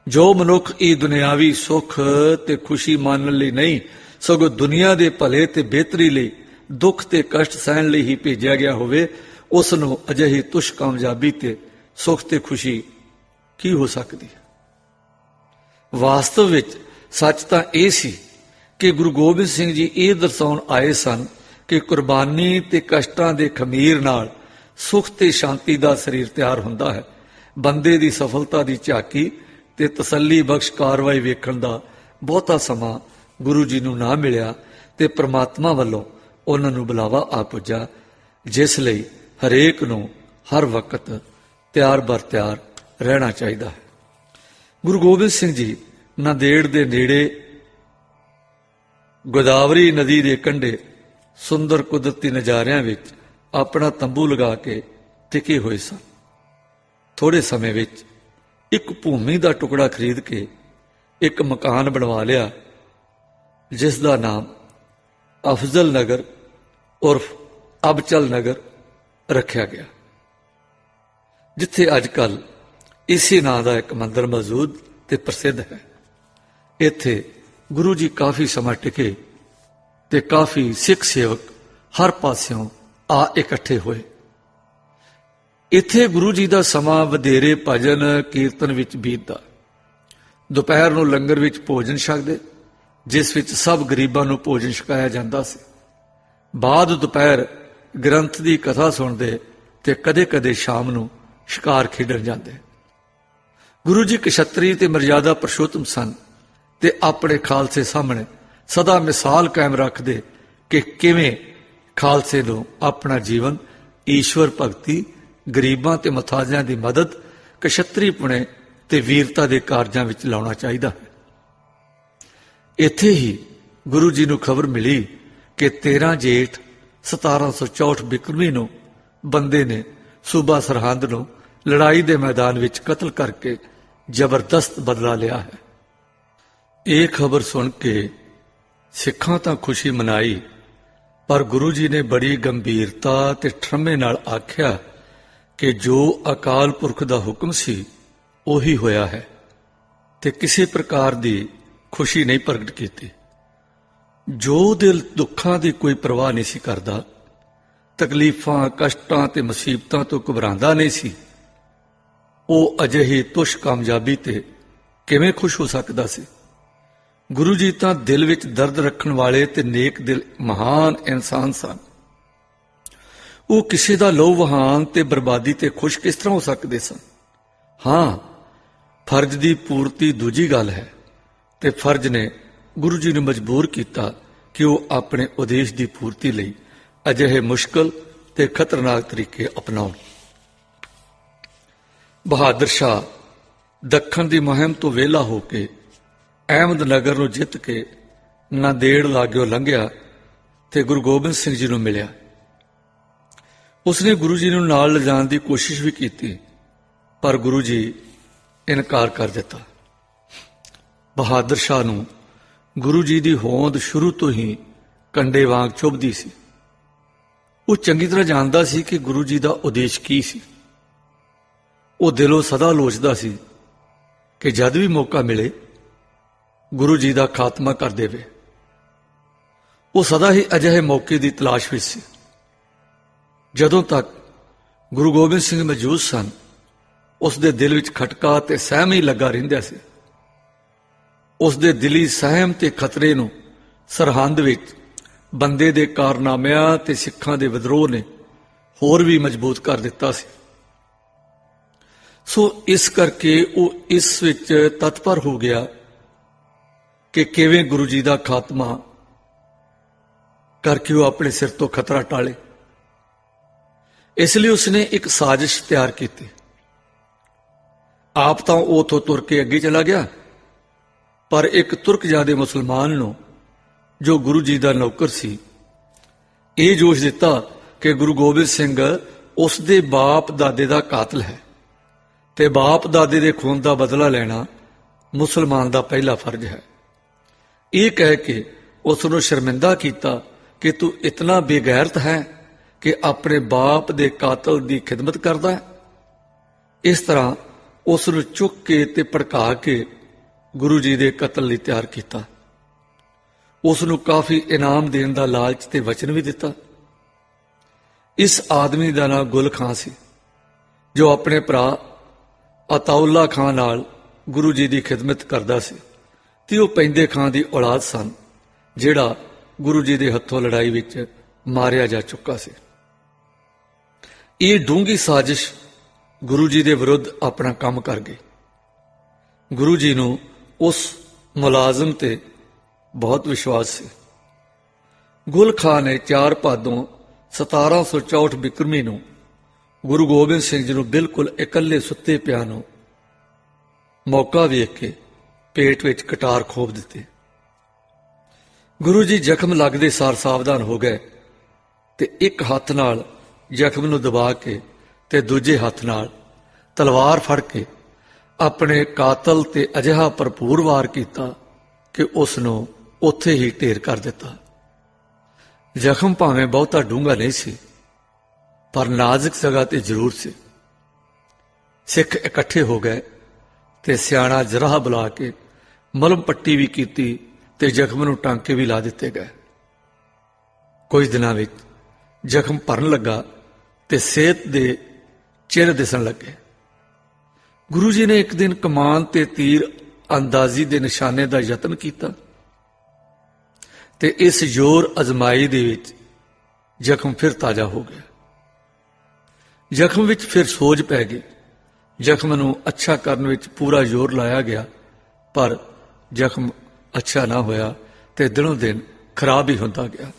ਜੋ ਮਨੁੱਖ ਇਹ ਦੁਨਿਆਵੀ ਸੁੱਖ ਤੇ ਖੁਸ਼ੀ ਮਾਣਨ ਲਈ ਨਹੀਂ, ਸਗੋਂ ਦੁਨੀਆ ਦੇ ਭਲੇ ਤੇ ਬਿਹਤਰੀ ਲਈ ਦੁੱਖ ਤੇ ਕਸ਼ਟ ਸਹਿਣ ਲਈ ਹੀ ਭੇਜਿਆ ਗਿਆ ਹੋਵੇ, ਉਸ ਨੂੰ ਅਜਿਹੀ ਤੁਸ਼ ਕਾਮਯਾਬੀ ਤੇ ਸੁੱਖ ਤੇ ਖੁਸ਼ੀ ਕੀ ਹੋ ਸਕਦੀ ਹੈ। ਵਾਸਤਵ ਵਿੱਚ ਸੱਚ ਤਾਂ ਇਹ ਸੀ ਕਿ ਗੁਰੂ ਗੋਬਿੰਦ ਸਿੰਘ ਜੀ ਇਹ ਦਰਸਾਉਣ ਆਏ ਸਨ ਕਿ ਕੁਰਬਾਨੀ ਤੇ ਕਸ਼ਟਾਂ ਦੇ ਖਮੀਰ ਨਾਲ ਸੁਖ ਤੇ ਸ਼ਾਂਤੀ ਦਾ ਸਰੀਰ ਤਿਆਰ ਹੁੰਦਾ ਹੈ। ਬੰਦੇ ਦੀ ਸਫਲਤਾ ਦੀ ਝਾਕੀ ਤੇ ਤਸੱਲੀ ਬਖਸ਼ ਕਾਰਵਾਈ ਵੇਖਣ ਦਾ ਬਹੁਤਾ ਸਮਾਂ ਗੁਰੂ ਜੀ ਨੂੰ ਨਾ ਮਿਲਿਆ ਤੇ ਪ੍ਰਮਾਤਮਾ ਵੱਲੋਂ ਉਹਨਾਂ ਨੂੰ ਬੁਲਾਵਾ ਆ ਪੁੱਜਾ, ਜਿਸ ਲਈ ਹਰੇਕ ਨੂੰ ਹਰ ਵਕਤ ਤਿਆਰ ਬਰ ਤਿਆਰ ਰਹਿਣਾ ਚਾਹੀਦਾ ਹੈ। ਗੁਰੂ ਗੋਬਿੰਦ ਸਿੰਘ ਜੀ ਨਾਂਦੇੜ ਦੇ ਨੇੜੇ ਗੋਦਾਵਰੀ ਨਦੀ ਦੇ ਕੰਢੇ ਸੁੰਦਰ ਕੁਦਰਤੀ ਨਜ਼ਾਰਿਆਂ ਵਿੱਚ ਆਪਣਾ ਤੰਬੂ ਲਗਾ ਕੇ ਟਿਕੇ ਹੋਏ ਸਨ। ਥੋੜੇ ਸਮੇਂ ਵਿੱਚ ਇੱਕ ਭੂਮੀ ਦਾ ਟੁਕੜਾ ਖਰੀਦ ਕੇ ਇੱਕ ਮਕਾਨ ਬਣਵਾ ਲਿਆ, ਜਿਸ ਦਾ ਨਾਮ ਅਫਜ਼ਲ ਨਗਰ ਉਰਫ ਅਬਚਲ ਨਗਰ ਰੱਖਿਆ ਗਿਆ, ਜਿੱਥੇ ਅੱਜ ਕੱਲ੍ਹ ਇਸੇ ਨਾਂ ਦਾ ਇੱਕ ਮੰਦਿਰ ਮੌਜੂਦ ਤੇ ਪ੍ਰਸਿੱਧ ਹੈ। ਇੱਥੇ ਗੁਰੂ ਜੀ ਕਾਫੀ ਸਮਾਂ ਟਿਕੇ ਤੇ ਕਾਫੀ ਸਿੱਖ ਸੇਵਕ ਹਰ ਪਾਸਿਓਂ ਆ ਇਕੱਠੇ ਹੋਏ। ਇੱਥੇ ਗੁਰੂ ਜੀ ਦਾ ਸਮਾਂ ਵਧੇਰੇ ਭਜਨ ਕੀਰਤਨ ਵਿੱਚ ਬੀਤਦਾ। ਦੁਪਹਿਰ ਨੂੰ ਲੰਗਰ ਵਿੱਚ ਭੋਜਨ ਛਕਦੇ, ਜਿਸ ਵਿੱਚ ਸਭ ਗਰੀਬਾਂ ਨੂੰ ਭੋਜਨ ਛਕਾਇਆ ਜਾਂਦਾ ਸੀ। ਬਾਅਦ ਦੁਪਹਿਰ ਗ੍ਰੰਥ ਦੀ ਕਥਾ ਸੁਣਦੇ ਤੇ ਕਦੇ-ਕਦੇ ਸ਼ਾਮ ਨੂੰ शिकार खेडण जांदे। गुरु जी कछत्री ते मर्यादा पुरुषोत्तम सन ते अपने खालसे सामने सदा मिसाल कायम रखते कि किवें खालसे नूं अपना जीवन ईश्वर भगती, गरीबां ते मुताजियां दी मदद, कछत्रीपुणे ते वीरता दे कारजां विच लाउणा चाहीदा है। इत्थे ही गुरु जी नूं खबर मिली कि 13 जेठ 1764 बिक्रमी नूं बंदे ने सूबा सरहंद नूं लड़ाई दे मैदान विच कतल करके जबरदस्त बदला लिया है। ये खबर सुन के सिखां तां खुशी मनाई, पर गुरु जी ने बड़ी गंभीरता ते ठरमे नाल आख्या कि जो अकाल पुरख दा हुक्म सी उही होया है ते किसी प्रकार दी खुशी नहीं प्रगट की। जो दिल दुखां दी कोई परवाह नहीं सी करदा, तकलीफां कष्टां ते मुसीबतां तो घबरांदा नहीं सी, ਉਹ ਅਜਿਹੀ ਤੁਸ਼ ਕਾਮਯਾਬੀ ਤੇ ਕਿਵੇਂ ਖੁਸ਼ ਹੋ ਸਕਦਾ ਸੀ। ਗੁਰੂ ਜੀ ਤਾਂ ਦਿਲ ਵਿੱਚ ਦਰਦ ਰੱਖਣ ਵਾਲੇ ਤੇ ਨੇਕ ਦਿਲ ਮਹਾਨ ਇਨਸਾਨ ਸਨ। ਉਹ ਕਿਸੇ ਦਾ ਲੋਭ ਵਹਾਨ ਤੇ ਬਰਬਾਦੀ ਤੇ ਖੁਸ਼ ਕਿਸ ਤਰ੍ਹਾਂ ਹੋ ਸਕਦੇ ਸਨ। ਹਾਂ, ਫਰਜ਼ ਦੀ ਪੂਰਤੀ ਦੂਜੀ ਗੱਲ ਹੈ ਤੇ ਫਰਜ਼ ਨੇ ਗੁਰੂ ਜੀ ਨੂੰ ਮਜਬੂਰ ਕੀਤਾ ਕਿ ਉਹ ਆਪਣੇ ਉਦੇਸ਼ ਦੀ ਪੂਰਤੀ ਲਈ ਅਜਿਹੇ ਮੁਸ਼ਕਲ ਤੇ ਖਤਰਨਾਕ ਤਰੀਕੇ ਅਪਣਾਉਣ। बहादुर शाह दखण की मुहिम तो वेला होके अहमदनगर नूं जित के नांदेड़ लागों लंघिया ते गुरु गोबिंद सिंह जी नूं मिलिया। उसने गुरु जी नूं नाल लिजाण दी कोशिश भी की, पर गुरु जी इनकार कर दिता। बहादुर शाह नूं गुरु जी की होंद शुरू तो ही कंडे वांग चुभदी सी। वो चंगी तरह जानदा सी कि गुरु जी का उद्देश की सी। ਉਹ ਦਿਲੋਂ ਸਦਾ ਲੋਚਦਾ ਸੀ ਕਿ ਜਦ ਵੀ ਮੌਕਾ ਮਿਲੇ ਗੁਰੂ ਜੀ ਦਾ ਖਾਤਮਾ ਕਰ ਦੇਵੇ। ਉਹ ਸਦਾ ਹੀ ਅਜਿਹੇ ਮੌਕੇ ਦੀ ਤਲਾਸ਼ ਵਿੱਚ ਸੀ। ਜਦੋਂ ਤੱਕ ਗੁਰੂ ਗੋਬਿੰਦ ਸਿੰਘ ਮੌਜੂਦ ਸਨ, ਉਸ ਦੇ ਦਿਲ ਵਿੱਚ ਖਟਕਾ ਤੇ ਸਹਿਮ ਹੀ ਲੱਗਾ ਰਹਿੰਦਾ ਸੀ। ਉਸ ਦੇ ਦਿਲੀ ਸਹਿਮ ਤੇ ਖਤਰੇ ਨੂੰ ਸਰਹੰਦ ਵਿੱਚ ਬੰਦੇ ਦੇ ਕਾਰਨਾਮਿਆਂ ਤੇ ਸਿੱਖਾਂ ਦੇ ਵਿਦਰੋਹ ਨੇ ਹੋਰ ਵੀ ਮਜ਼ਬੂਤ ਕਰ ਦਿੱਤਾ ਸੀ। ਸੋ ਇਸ ਕਰਕੇ ਉਹ ਇਸ ਵਿੱਚ ਤਤਪਰ ਹੋ ਗਿਆ ਕਿ ਕਿਵੇਂ ਗੁਰੂ ਜੀ ਦਾ ਖਾਤਮਾ ਕਰਕੇ ਉਹ ਆਪਣੇ ਸਿਰ ਤੋਂ ਖਤਰਾ ਟਾਲੇ। ਇਸ ਲਈ ਉਸਨੇ ਇੱਕ ਸਾਜ਼ਿਸ਼ ਤਿਆਰ ਕੀਤੀ। ਆਪ ਤਾਂ ਉਹ ਉੱਥੋਂ ਤੁਰ ਕੇ ਅੱਗੇ ਚਲਾ ਗਿਆ, ਪਰ ਇੱਕ ਤੁਰਕਜਾਦੇ ਮੁਸਲਮਾਨ ਨੂੰ ਜੋ ਗੁਰੂ ਜੀ ਦਾ ਨੌਕਰ ਸੀ ਇਹ ਜੋਸ਼ ਦਿੱਤਾ ਕਿ ਗੁਰੂ ਗੋਬਿੰਦ ਸਿੰਘ ਉਸ ਦੇ ਬਾਪ ਦਾਦੇ ਦਾ ਕਾਤਲ ਹੈ ਤੇ ਬਾਪ ਦਾਦੇ ਦੇ ਖੂਨ ਦਾ ਬਦਲਾ ਲੈਣਾ ਮੁਸਲਮਾਨ ਦਾ ਪਹਿਲਾ ਫਰਜ਼ ਹੈ। ਇਹ ਕਹਿ ਕੇ ਉਸ ਨੂੰ ਸ਼ਰਮਿੰਦਾ ਕੀਤਾ ਕਿ ਤੂੰ ਇਤਨਾ ਬੇਗੈਰਤ ਹੈ ਕਿ ਆਪਣੇ ਬਾਪ ਦੇ ਕਾਤਲ ਦੀ ਖਿਦਮਤ ਕਰਦਾ ਹੈ। ਇਸ ਤਰ੍ਹਾਂ ਉਸ ਨੂੰ ਚੁੱਕ ਕੇ ਤੇ ਭੜਕਾ ਕੇ ਗੁਰੂ ਜੀ ਦੇ ਕਤਲ ਲਈ ਤਿਆਰ ਕੀਤਾ। ਉਸ ਨੂੰ ਕਾਫੀ ਇਨਾਮ ਦੇਣ ਦਾ ਲਾਲਚ ਤੇ ਵਚਨ ਵੀ ਦਿੱਤਾ। ਇਸ ਆਦਮੀ ਦਾ ਨਾਂ ਗੁਲ ਖਾਂ ਸੀ, ਜੋ ਆਪਣੇ ਭਰਾ ਅਤਾਉਲਾ ਖਾਂ ਨਾਲ ਗੁਰੂ ਜੀ ਦੀ ਖਿਦਮਤ ਕਰਦਾ ਸੀ ਤੇ ਉਹ ਪੈਂਦੇ ਖਾਂ ਦੀ ਔਲਾਦ ਸਨ, ਜਿਹੜਾ ਗੁਰੂ ਜੀ ਦੇ ਹੱਥੋਂ ਲੜਾਈ ਵਿੱਚ ਮਾਰਿਆ ਜਾ ਚੁੱਕਾ ਸੀ। ਇਹ ਡੂੰਘੀ ਸਾਜ਼ਿਸ਼ ਗੁਰੂ ਜੀ ਦੇ ਵਿਰੁੱਧ ਆਪਣਾ ਕੰਮ ਕਰ ਗਈ। ਗੁਰੂ ਜੀ ਨੂੰ ਉਸ ਮੁਲਾਜ਼ਮ ਤੇ ਬਹੁਤ ਵਿਸ਼ਵਾਸ ਸੀ। ਗੁਲ ਖਾਂ ਨੇ 4 ਭਾਦੋਂ 1764 ਬਿਕਰਮੀ ਨੂੰ ਗੁਰੂ ਗੋਬਿੰਦ ਸਿੰਘ ਜੀ ਨੂੰ ਬਿਲਕੁਲ ਇਕੱਲੇ ਸੁੱਤੇ ਪਿਆ ਨੂੰ ਮੌਕਾ ਵੇਖ ਕੇ ਪੇਟ ਵਿੱਚ ਕਟਾਰ ਖੋਭ ਦਿੱਤੇ। ਗੁਰੂ ਜੀ ਜ਼ਖਮ ਲੱਗਦੇ ਸਾਰ ਸਾਵਧਾਨ ਹੋ ਗਏ ਤੇ ਇੱਕ ਹੱਥ ਨਾਲ ਜ਼ਖਮ ਨੂੰ ਦਬਾ ਕੇ ਤੇ ਦੂਜੇ ਹੱਥ ਨਾਲ ਤਲਵਾਰ ਫੜ ਕੇ ਆਪਣੇ ਕਾਤਲ ਤੇ ਅਜਿਹਾ ਭਰਪੂਰ ਵਾਰ ਕੀਤਾ ਕਿ ਉਸ ਨੂੰ ਉੱਥੇ ਹੀ ਢੇਰ ਕਰ ਦਿੱਤਾ। ਜ਼ਖਮ ਭਾਵੇਂ ਬਹੁਤਾ ਡੂੰਘਾ ਨਹੀਂ ਸੀ, ਪਰ ਨਾਜ਼ੁਕ ਜਗ੍ਹਾ ਤੇ ਜ਼ਰੂਰ ਸੀ। ਸਿੱਖ ਇਕੱਠੇ ਹੋ ਗਏ ਤੇ ਸਿਆਣਾ ਜਰਾਹ ਬੁਲਾ ਕੇ ਮਲਮ ਪੱਟੀ ਵੀ ਕੀਤੀ ਤੇ ਜ਼ਖਮ ਨੂੰ ਟਾਂਕੇ ਵੀ ਲਾ ਦਿੱਤੇ ਗਏ। ਕੁਝ ਦਿਨਾਂ ਵਿੱਚ ਜ਼ਖਮ ਭਰਨ ਲੱਗਾ ਤੇ ਸਿਹਤ ਦੇ ਚਿਹਰੇ ਦਿਸਣ ਲੱਗੇ। ਗੁਰੂ ਜੀ ਨੇ ਇੱਕ ਦਿਨ ਕਮਾਨ ਤੇ ਤੀਰ ਅੰਦਾਜ਼ੀ ਦੇ ਨਿਸ਼ਾਨੇ ਦਾ ਯਤਨ ਕੀਤਾ ਤੇ ਇਸ ਜ਼ੋਰ ਅਜ਼ਮਾਈ ਦੇ ਵਿੱਚ ਜ਼ਖਮ ਫਿਰ ਤਾਜ਼ਾ ਹੋ ਗਿਆ। ਜ਼ਖਮ ਵਿੱਚ ਫਿਰ ਸੋਜ ਪੈ ਗਈ ਜ਼ਖਮ ਨੂੰ ਅੱਛਾ ਕਰਨ ਵਿੱਚ ਪੂਰਾ ਜ਼ੋਰ ਲਾਇਆ ਗਿਆ, ਪਰ ਜ਼ਖਮ ਅੱਛਾ ਨਾ ਹੋਇਆ ਤੇ ਦਿਨੋਂ ਦਿਨ ਖਰਾਬ ਹੀ ਹੁੰਦਾ ਗਿਆ।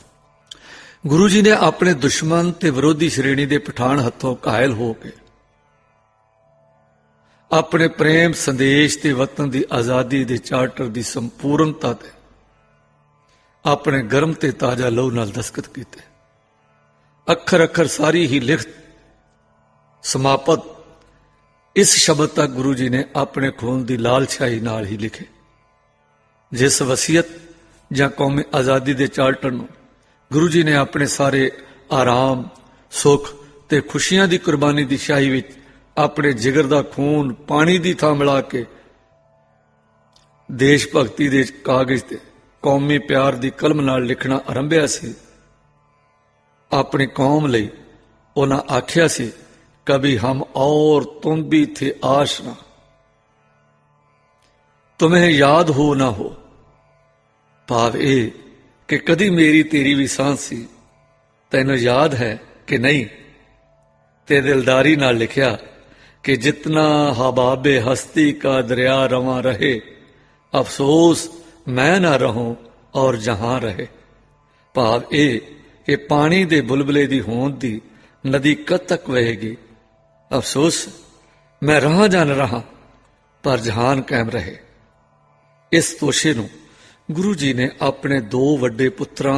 ਗੁਰੂ ਜੀ ਨੇ ਆਪਣੇ ਦੁਸ਼ਮਣ ਤੇ ਵਿਰੋਧੀ ਸ਼੍ਰੇਣੀ ਦੇ ਪਠਾਨ ਹੱਥੋਂ ਘਾਇਲ ਹੋ ਕੇ ਆਪਣੇ ਪ੍ਰੇਮ ਸੰਦੇਸ਼ ਤੇ ਵਤਨ ਦੀ ਆਜ਼ਾਦੀ ਦੇ ਚਾਰਟਰ ਦੀ ਸੰਪੂਰਨਤਾ ਤੇ ਆਪਣੇ ਗਰਮ ਤੇ ਤਾਜ਼ਾ ਲਹੂ ਨਾਲ ਦਸਤਖਤ ਕੀਤੇ। ਅੱਖਰ ਅੱਖਰ ਸਾਰੀ ਹੀ ਲਿਖਤ ਸਮਾਪਤ ਇਸ ਸ਼ਬਦ ਤੱਕ ਗੁਰੂ ਜੀ ਨੇ ਆਪਣੇ ਖੂਨ ਦੀ ਲਾਲ ਛਾਈ ਨਾਲ ਹੀ ਲਿਖੇ। ਜਿਸ ਵਸੀਅਤ ਜਾਂ ਕੌਮੀ ਆਜ਼ਾਦੀ ਦੇ ਚਾਰਟਰ ਨੂੰ ਗੁਰੂ ਜੀ ਨੇ ਆਪਣੇ ਸਾਰੇ ਆਰਾਮ, ਸੁੱਖ ਤੇ ਖੁਸ਼ੀਆਂ ਦੀ ਕੁਰਬਾਨੀ ਦੀ ਸ਼ਾਹੀ ਵਿੱਚ ਆਪਣੇ ਜਿਗਰ ਦਾ ਖੂਨ ਪਾਣੀ ਦੀ ਥਾਂ ਮਿਲਾ ਕੇ ਦੇਸ਼ ਭਗਤੀ ਦੇ ਕਾਗਜ਼ ਤੇ ਕੌਮੀ ਪਿਆਰ ਦੀ ਕਲਮ ਨਾਲ ਲਿਖਣਾ ਆਰੰਭਿਆ ਸੀ, ਆਪਣੀ ਕੌਮ ਲਈ ਉਹਨਾਂ ਆਖਿਆ ਸੀ, कभी हम और तुम भी थे आशना, तुम्हें याद हो ना हो। भाव ये कि कदी मेरी तेरी भी सांस सी, तैनू याद है कि नहीं। ते दिलदारी नाल लिखिया कि जितना हबाबे हस्ती का दरिया रवां रहे, अफसोस मैं ना रहूं और जहां रहे। भाव ये कि पानी दे बुलबुले दी होंद दी नदी कद तक वहेगी, अफसोस मैं रहा जा न रहा पर जहान कायम रहे। इस तोशे नूं गुरु जी ने अपने दो वड्डे पुत्रां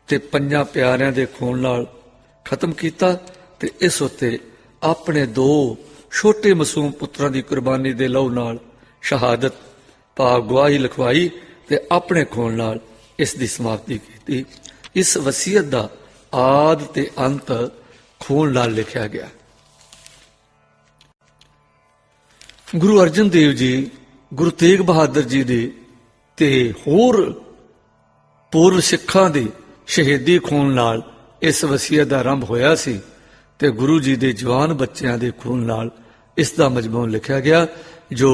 ते पंजां प्यारियां दे खून नाल खत्म कीता ते इस उत्ते अपने दो छोटे मासूम पुत्रां दी कुर्बानी दे लहू नाल शहादत भाव गवाही लिखवाई ते अपने खून नाल इस दी समाप्ति कीती। इस वसीयत दा आद ते अंत खून नाल लिखिया गया। गुरु अर्जन देव जी, गुरु तेग बहादुर जी दे ते होर पूर्व सिखां दे शहीदी खून नाल इस वसीयत दा आरंभ होया सी ते गुरु जी दे जवान बच्चों दे खून नाल इस दा मजमून लिखिया गया, जो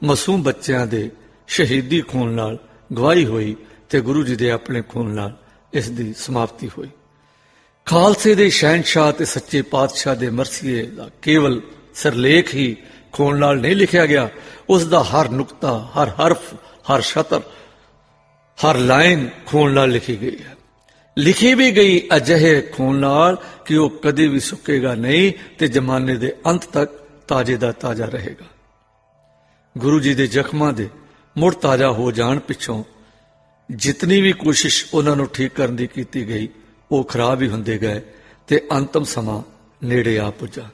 मासूम बच्चों दे शहीदी खून नाल गवाही हुई ते गुरु जी दे अपने खून नाल इस दी समाप्ति हुई। खालसे दे शहनशाह ते सच्चे पातशाह दे मरसिए दा केवल सिरलेख ही खून नाल नहीं लिखिया गया, उसका हर नुकता, हर हरफ, हर शतर, हर लाइन खून नाल लिखी गई है। लिखी भी गई अजिहे खून नाल कि वह कभी भी सुकेगा नहीं ते जमाने दे अंत तक ताजे दा ताजा रहेगा। गुरु जी दे जख्मां दे मुड़ ताजा हो जाण पिछों जितनी भी कोशिश उन्होंने ठीक करने की कीती गई, वो खराब ही हुंदे गए ते अंतिम समा नेड़े आ पुजा।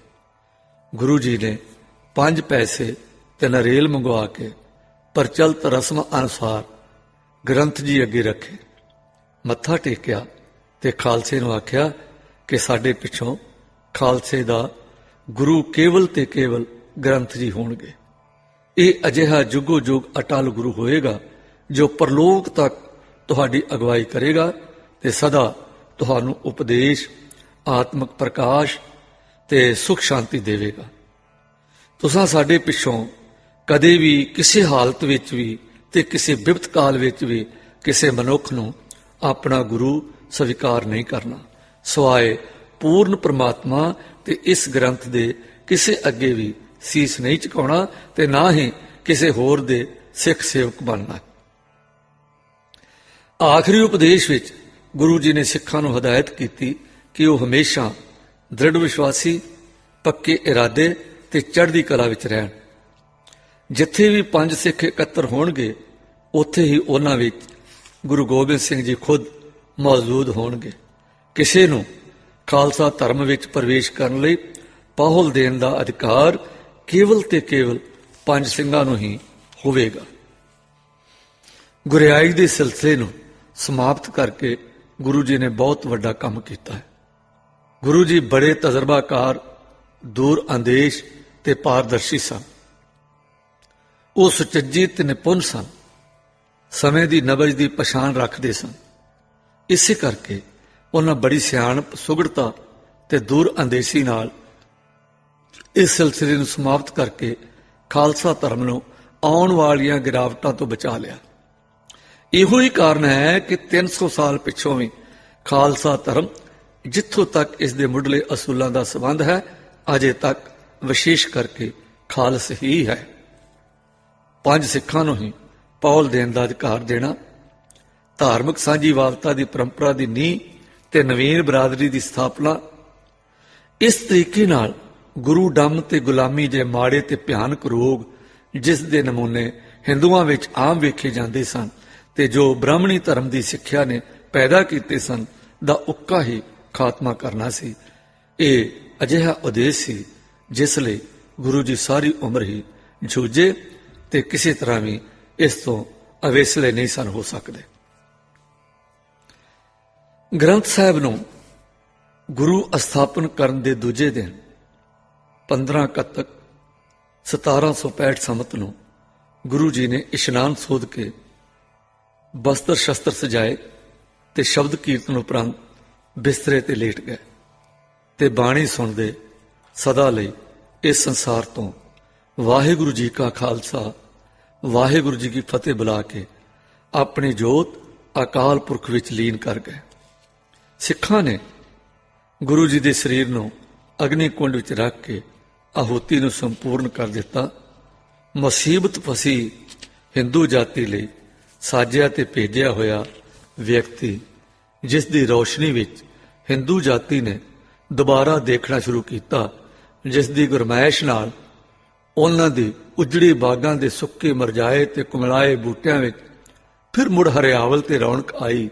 गुरु जी ने 5 पैसे ते नरेल मंगवा के प्रचलित रस्म अनुसार ग्रंथ जी अगे रखे, मत्था टेकिया ते खालसे नूं आख्या कि साडे पिछों खालसे दा गुरु केवल ते केवल ग्रंथ जी होणगे। ये अजिहा जुगो जुग अटल गुरु होएगा जो परलोक तक तुहाडी अगवाई करेगा ते सदा तुहानूं उपदेश, आत्मक प्रकाश ते सुख शांति देवेगा। तुसां साडे पिछों कदे भी किसी हालत विच भी ते किसी बिपत काल विच भी किसी मनुख नूं अपना गुरु स्वीकार नहीं करना, सवाए पूर्ण परमात्मा ते इस ग्रंथ दे किसी अगे भी सीस नहीं झुकाउणा ते ना ही किसी होर दे सिख सेवक बनना। आखिरी उपदेश विच गुरु जी ने सिखां नूं हदायत की कि वह हमेशा दृढ़ विश्वासी, पक्के इरादे ते चढ़दी कला विच रहण। जिथे भी 5 सिख इकत्तर होणगे उत्थे ही उन्हां विच गुरु गोबिंद सिंह जी खुद मौजूद होणगे। किसी नूं खालसा धर्म विच प्रवेश करन लई पाहुल देण दा अधिकार केवल ते केवल 5 ਸਿੰਘਾਂ ਨੂੰ ही होवेगा। गुरियाई दे सिलसिले नूं समाप्त करके गुरु जी ने बहुत वड्डा काम किया है। गुरु जी बड़े तजर्बाकार, दूर अंदेश ते पारदर्शी सन। वो सुचज्जी ते निपुण सन, समय की नबज की पछाण रखते सन। इसे करके उन्हें बड़ी सियाणप, सुगड़ता ते दूर अंदेशी नाल इस सिलसिले नूं समाप्त करके खालसा धर्म नूं आउण वालियां गिरावटां तो बचा लिया। इहो ही कारण है कि 300 साल पिछों भी खालसा धर्म जिथों तक इस दे मुढ़ले असूलों का संबंध है अजे तक विशेष करके ਖਾਲਸ ਹੀ ਹੈ। 5 ਸਿੱਖਾਂ ਨੂੰ ਹੀ ਪੌਲ ਦੇਣ ਦਾ ਅਧਿਕਾਰ ਦੇਣਾ, ਧਾਰਮਿਕ ਸਾਂਝੀਵਾਲਤਾ ਦੀ ਪਰੰਪਰਾ ਦੀ ਨੀਂਹ ਤੇ ਨਵੀਨ ਬਰਾਦਰੀ ਦੀ ਸਥਾਪਨਾ, ਇਸ ਤਰੀਕੇ ਨਾਲ ਗੁਰੂ ਡੰਮ ਤੇ ਗੁਲਾਮੀ ਦੇ ਮਾੜੇ ਤੇ ਭਿਆਨਕ ਰੋਗ ਜਿਸ ਦੇ ਨਮੂਨੇ ਹਿੰਦੂਆਂ ਵਿੱਚ ਆਮ ਵੇਖੇ ਜਾਂਦੇ ਸਨ ਤੇ ਜੋ ਬ੍ਰਾਹਮਣੀ ਧਰਮ ਦੀ ਸਿੱਖਿਆ ਨੇ ਪੈਦਾ ਕੀਤੇ ਸਨ ਦਾ ਉੱਕਾ ਹੀ ਖਾਤਮਾ ਕਰਨਾ ਸੀ। ਇਹ ਅਜਿਹਾ ਉਦੇਸ਼ ਸੀ ਜਿਸ ਲਈ ਗੁਰੂ ਜੀ ਸਾਰੀ ਉਮਰ ਹੀ ਜੂਝੇ ਤੇ ਕਿਸੇ ਤਰ੍ਹਾਂ ਵੀ ਇਸ ਤੋਂ ਅਵੇਸਲੇ ਨਹੀਂ ਸਨ ਹੋ ਸਕਦੇ। ਗ੍ਰੰਥ ਸਾਹਿਬ ਨੂੰ ਗੁਰੂ ਅਸਥਾਪਨ ਕਰਨ ਦੇ ਦੂਜੇ ਦਿਨ 15 ਕੱਤਕ 1765 ਸੰਮਤ ਨੂੰ ਗੁਰੂ ਜੀ ਨੇ ਇਸ਼ਨਾਨ ਸੋਧ ਕੇ ਬਸਤਰ ਸ਼ਸਤਰ ਸਜਾਏ ਤੇ ਸ਼ਬਦ ਕੀਰਤਨ ਉਪਰੰਤ ਬਿਸਤਰੇ ਤੇ ਲੇਟ ਗਏ ਤੇ ਬਾਣੀ ਸੁਣਦੇ ਸਦਾ ਲਈ ਇਸ ਸੰਸਾਰ ਤੋਂ ਵਾਹਿਗੁਰੂ ਜੀ ਕਾ ਖਾਲਸਾ ਵਾਹਿਗੁਰੂ ਜੀ ਕੀ ਫਤਿਹ ਬੁਲਾ ਕੇ ਆਪਣੀ ਜੋਤ ਅਕਾਲ ਪੁਰਖ ਵਿੱਚ ਲੀਨ ਕਰ ਗਏ। ਸਿੱਖਾਂ ਨੇ ਗੁਰੂ ਜੀ ਦੇ ਸਰੀਰ ਨੂੰ ਅਗਨੀ ਕੁੰਡ ਵਿੱਚ ਰੱਖ ਕੇ ਆਹੂਤੀ ਨੂੰ ਸੰਪੂਰਨ ਕਰ ਦਿੱਤਾ। ਮੁਸੀਬਤ ਫਸੀ ਹਿੰਦੂ ਜਾਤੀ ਲਈ ਸਾਜਿਆ ਤੇ ਭੇਜਿਆ ਹੋਇਆ ਵਿਅਕਤੀ, ਜਿਸ ਦੀ ਰੌਸ਼ਨੀ ਵਿੱਚ ਹਿੰਦੂ ਜਾਤੀ ਨੇ ਦੁਬਾਰਾ ਦੇਖਣਾ ਸ਼ੁਰੂ ਕੀਤਾ, ਜਿਸ ਦੀ ਗੁਰਮੈਸ਼ ਨਾਲ ਉਹਨਾਂ ਦੀ ਉਜੜੀ ਬਾਗਾਂ ਦੇ ਸੁੱਕੇ ਮਰਜਾਏ ਤੇ ਕੁਮਲਾਏ ਬੂਟਿਆਂ ਵਿੱਚ ਫਿਰ ਮੁੜ ਹਰਿਆਵਲ ਤੇ ਰੌਣਕ ਆਈ,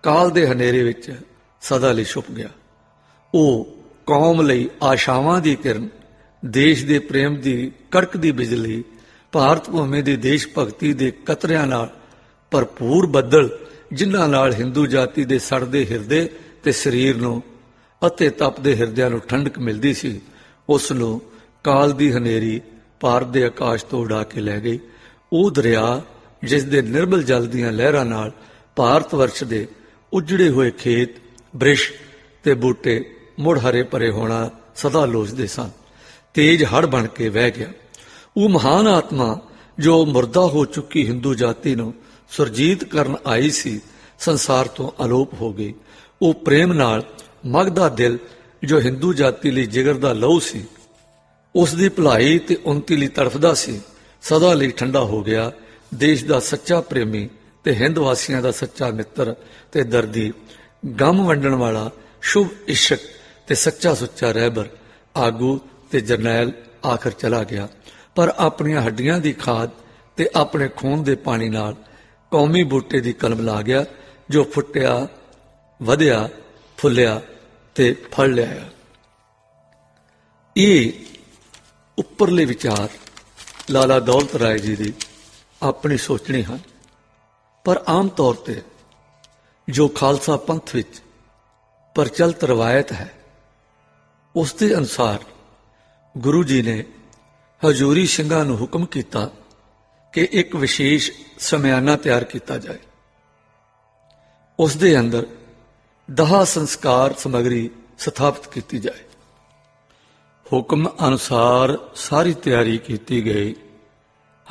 ਕਾਲ ਦੇ ਹਨੇਰੇ ਵਿੱਚ ਸਦਾ ਲਈ ਛੁਪ ਗਿਆ। ਉਹ ਕੌਮ ਲਈ ਆਸ਼ਾਵਾਂ ਦੀ ਕਿਰਨ, ਦੇਸ਼ ਦੇ ਪ੍ਰੇਮ ਦੀ ਕੜਕਦੀ ਬਿਜਲੀ, ਭਾਰਤ ਭੂਮੀ ਦੀ ਦੇਸ਼ ਭਗਤੀ ਦੇ ਕਤਰਿਆਂ ਨਾਲ ਭਰਪੂਰ ਬੱਦਲ, ਜਿਨ੍ਹਾਂ ਨਾਲ ਹਿੰਦੂ ਜਾਤੀ ਦੇ ਸੜਦੇ ਹਿਰਦੇ ਤੇ ਸਰੀਰ ਨੂੰ ਅਤੇ ਤਪਦੇ ਹਿਰਦਿਆਂ ਨੂੰ ਠੰਡਕ ਮਿਲਦੀ ਸੀ, ਉਸ ਨੂੰ ਕਾਲ ਦੀ ਹਨੇਰੀ ਭਾਰਤ ਦੇ ਆਕਾਸ਼ ਤੋਂ ਉਡਾ ਕੇ ਲੈ ਗਈ। ਉਹ ਦਰਿਆ ਜਿਸ ਦੇ ਨਿਰਮਲ ਜਲ ਦੀਆਂ ਲਹਿਰਾਂ ਨਾਲ ਭਾਰਤ ਵਰਸ਼ ਦੇ ਉਜੜੇ ਹੋਏ ਖੇਤ, ਬ੍ਰਿਸ਼ ਤੇ ਬੂਟੇ ਮੁੜ ਹਰੇ ਭਰੇ ਹੋਣਾ ਸਦਾ ਲੋਚਦੇ ਸਨ, ਤੇਜ ਹੜ ਬਣ ਕੇ ਵਹਿ ਗਿਆ। ਉਹ ਮਹਾਨ ਆਤਮਾ ਜੋ ਮੁਰਦਾ ਹੋ ਚੁੱਕੀ ਹਿੰਦੂ ਜਾਤੀ ਨੂੰ ਸੁਰਜੀਤ ਕਰਨ ਆਈ ਸੀ, ਸੰਸਾਰ ਤੋਂ ਅਲੋਪ ਹੋ ਗਈ। ਉਹ ਪ੍ਰੇਮ ਨਾਲ ਮਗਦਾ ਦਿਲ ਜੋ ਹਿੰਦੂ ਜਾਤੀ ਲਈ ਜਿਗਰ ਦਾ ਲਹੂ ਸੀ, ਉਸ ਦੀ ਭਲਾਈ ਤੇ ਉੱਨਤੀ ਲਈ ਤੜਫਦਾ ਸੀ, ਸਦਾ ਲਈ ਠੰਡਾ ਹੋ ਗਿਆ। ਦੇਸ਼ ਦਾ ਸੱਚਾ ਪ੍ਰੇਮੀ ਤੇ ਹਿੰਦ ਵਾਸੀਆਂ ਦਾ ਸੱਚਾ ਮਿੱਤਰ ਤੇ ਦਰਦੀ, ਗਮ ਵੰਡਣ ਵਾਲਾ, ਸ਼ੁਭ ਇਸ਼ਕ ਤੇ ਸੱਚਾ ਸੁੱਚਾ ਰਹਿਬਰ, ਆਗੂ ਤੇ ਜਰਨੈਲ ਆਖਰ ਚਲਾ ਗਿਆ। ਪਰ ਆਪਣੀਆਂ ਹੱਡੀਆਂ ਦੀ ਖਾਦ ਤੇ ਆਪਣੇ ਖੂਨ ਦੇ ਪਾਣੀ ਨਾਲ ਕੌਮੀ ਬੂਟੇ ਦੀ ਕਲਮ ਲਾ ਗਿਆ, ਜੋ ਫੁੱਟਿਆ, ਵਧਿਆ, ਫੁੱਲਿਆ ਤੇ ਫਲ ਲਿਆਇਆ। ਇਹ ਉੱਪਰਲੇ ਵਿਚਾਰ ਲਾਲਾ ਦੌਲਤ ਰਾਏ ਜੀ ਦੀ ਆਪਣੀ ਸੋਚਣੀ ਹਨ, ਪਰ ਆਮ ਤੌਰ ਤੇ ਜੋ ਖਾਲਸਾ ਪੰਥ ਵਿੱਚ ਪ੍ਰਚਲਿਤ ਰਵਾਇਤ ਹੈ, ਉਸ ਦੇ ਅਨੁਸਾਰ ਗੁਰੂ ਜੀ ਨੇ ਹਜ਼ੂਰੀ ਸਿੰਘਾਂ ਨੂੰ ਹੁਕਮ ਕੀਤਾ ਕਿ ਇੱਕ ਵਿਸ਼ੇਸ਼ ਸਮਿਆਨਾ ਤਿਆਰ ਕੀਤਾ ਜਾਏ। ਉਸ ਦੇ ਅੰਦਰ ਦਾਹ ਸੰਸਕਾਰ ਸਮੱਗਰੀ ਸਥਾਪਿਤ ਕੀਤੀ ਜਾਏ। ਹੁਕਮ ਅਨੁਸਾਰ ਸਾਰੀ ਤਿਆਰੀ ਕੀਤੀ ਗਈ।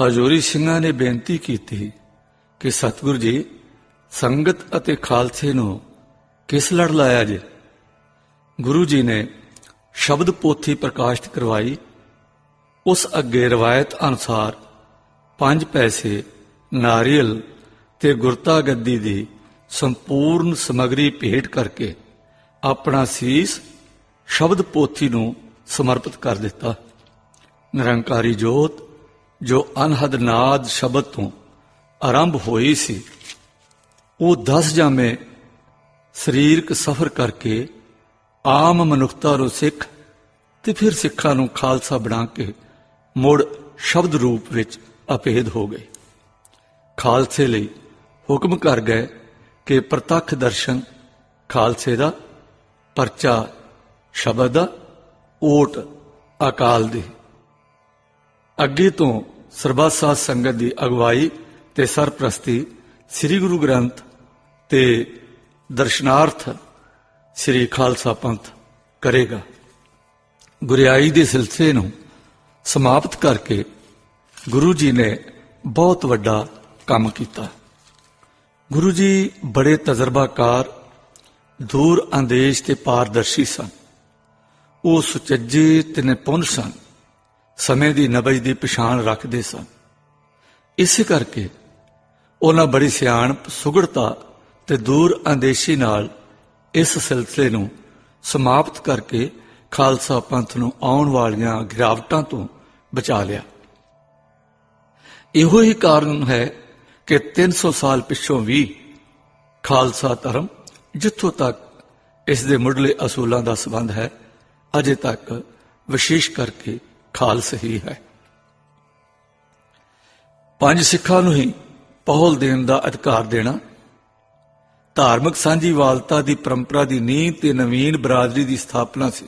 ਹਜ਼ੂਰੀ ਸਿੰਘਾਂ ਨੇ ਬੇਨਤੀ ਕੀਤੀ ਕਿ ਸਤਿਗੁਰੂ ਜੀ, ਸੰਗਤ ਅਤੇ ਖਾਲਸੇ ਨੂੰ ਕਿਸ ਲੜ ਲਾਇਆ ਜੇ? ਗੁਰੂ ਜੀ ਨੇ ਸ਼ਬਦ ਪੋਥੀ ਪ੍ਰਕਾਸ਼ਿਤ ਕਰਵਾਈ। ਉਸ ਅੱਗੇ ਰਵਾਇਤ ਅਨੁਸਾਰ 5 ਪੈਸੇ, ਨਾਰੀਅਲ ਤੇ ਗੁਰਤਾ ਗੱਦੀ ਦੀ ਸੰਪੂਰਨ ਸਮੱਗਰੀ ਭੇਟ ਕਰਕੇ ਆਪਣਾ ਸੀਸ ਸ਼ਬਦ ਪੋਥੀ ਨੂੰ ਸਮਰਪਿਤ ਕਰ ਦਿੱਤਾ। ਨਿਰੰਕਾਰੀ ਜੋਤ ਜੋ ਅਨਹਦ ਨਾਦ ਸ਼ਬਦ ਤੋਂ ਆਰੰਭ ਹੋਈ ਸੀ, ਉਹ 10 ਜਾਮੇ ਸਰੀਰਕ ਸਫ਼ਰ ਕਰਕੇ ਆਮ ਮਨੁੱਖਤਾ ਨੂੰ ਸਿੱਖ ਤੇ ਫਿਰ ਸਿੱਖਾਂ ਨੂੰ ਖਾਲਸਾ ਬਣਾ ਕੇ ਮੁੜ ਸ਼ਬਦ ਰੂਪ ਵਿੱਚ ਅਭੇਦ ਹੋ ਗਏ। ਖਾਲਸੇ ਲਈ ਹੁਕਮ ਕਰ ਗਏ ਕਿ ਪ੍ਰਤੱਖ ਦਰਸ਼ਨ ਖਾਲਸੇ ਦਾ, ਪਰਚਾ ਸ਼ਬਦ ਦਾ, ਓਟ ਅਕਾਲ ਦੀ। ਅੱਗੇ ਤੋਂ ਸਰਬੱਤ ਸਾਧ ਸੰਗਤ ਦੀ ਅਗਵਾਈ ਤੇ ਸਰਪ੍ਰਸਤੀ ਸ੍ਰੀ ਗੁਰੂ ਗ੍ਰੰਥ ਤੇ ਦਰਸ਼ਨਾਰਥ ਸ੍ਰੀ ਖਾਲਸਾ ਪੰਥ ਕਰੇਗਾ। ਗੁਰਿਆਈ ਦੇ ਸਿਲਸਿਲੇ ਨੂੰ ਸਮਾਪਤ ਕਰਕੇ ਗੁਰੂ ਜੀ ਨੇ ਬਹੁਤ ਵੱਡਾ ਕੰਮ ਕੀਤਾ। ਗੁਰੂ ਜੀ ਬੜੇ ਤਜਰਬਾਕਾਰ, ਦੂਰ ਅੰਦੇਸ਼ ਤੇ ਪਾਰਦਰਸ਼ੀ ਸਨ। ਉਹ ਸੁਚੱਜੇ ਤੇ ਨਿਪੁੰਨ ਸਨ। ਸਮੇਂ ਦੀ ਨਬਜ਼ ਦੀ ਪਛਾਣ ਰੱਖਦੇ ਸਨ। ਇਸੇ ਕਰਕੇ ਉਹਨਾਂ ਬੜੀ ਸਿਆਣਪ, ਸੁਘੜਤਾ ਤੇ ਦੂਰ ਅੰਦੇਸ਼ੀ ਨਾਲ ਇਸ ਸਿਲਸਿਲੇ ਨੂੰ ਸਮਾਪਤ ਕਰਕੇ ਖਾਲਸਾ ਪੰਥ ਨੂੰ ਆਉਣ ਵਾਲੀਆਂ ਗਿਰਾਵਟਾਂ ਤੋਂ ਬਚਾ ਲਿਆ। ਇਹੋ ਹੀ ਕਾਰਨ ਹੈ ਕਿ 300 ਸਾਲ ਪਿੱਛੋਂ ਵੀ ਖਾਲਸਾ ਧਰਮ, ਜਿੱਥੋਂ ਤੱਕ ਇਸ ਦੇ ਮੁੱਢਲੇ ਅਸੂਲਾਂ ਦਾ ਸੰਬੰਧ ਹੈ, ਅਜੇ ਤੱਕ ਵਿਸ਼ੇਸ਼ ਕਰਕੇ ਖਾਲਸ ਹੀ ਹੈ। 5 ਸਿੱਖਾਂ ਨੂੰ ਹੀ ਪਹਿਲ ਦੇਣ ਦਾ ਅਧਿਕਾਰ ਦੇਣਾ, ਧਾਰਮਿਕ ਸਾਂਝੀਵਾਲਤਾ ਦੀ ਪਰੰਪਰਾ ਦੀ ਨੀਂਹ ਤੇ ਨਵੀਨ ਬਰਾਦਰੀ ਦੀ ਸਥਾਪਨਾ ਸੀ।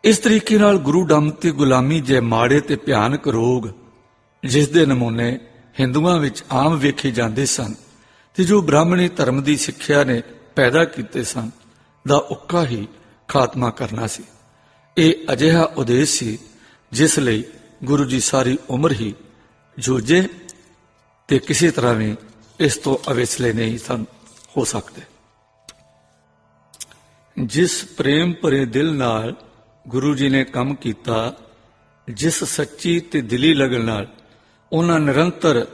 ਇਸ ਤਰੀਕੇ ਨਾਲ ਗੁਰੂ ਡੰਮ ਤੇ ਗੁਲਾਮੀ ਜੇ ਮਾੜੇ ਤੇ ਭਿਆਨਕ ਰੋਗ, ਜਿਸ ਦੇ ਨਮੂਨੇ ਹਿੰਦੂਆਂ ਵਿੱਚ ਆਮ ਵੇਖੇ ਜਾਂਦੇ ਸਨ ਤੇ ਜੋ ਬ੍ਰਾਹਮਣੀ ਧਰਮ ਦੀ ਸਿੱਖਿਆ ਨੇ ਪੈਦਾ ਕੀਤੇ ਸਨ, ਦਾ ਉੱਕਾ ਹੀ ਖਾਤਮਾ ਕਰਨਾ ਸੀ। ਇਹ ਅਜਿਹਾ ਉਦੇਸ਼ ਸੀ ਜਿਸ ਲਈ ਗੁਰੂ ਜੀ ਸਾਰੀ ਉਮਰ ਹੀ ਜੂਝੇ ਤੇ ਕਿਸੇ ਤਰ੍ਹਾਂ ਵੀ ਇਸ ਤੋਂ ਅਵੇਸਲੇ ਨਹੀਂ ਸਨ ਹੋ ਸਕਦੇ। ਜਿਸ ਪ੍ਰੇਮ ਭਰੇ ਦਿਲ ਨਾਲ ਗੁਰੂ ਜੀ ਨੇ ਕੰਮ ਕੀਤਾ, ਜਿਸ ਸੱਚੀ ਤੇ ਦਿਲੀ ਲਗਨ ਨਾਲ ਉਹਨਾਂ ਨਿਰੰਤਰ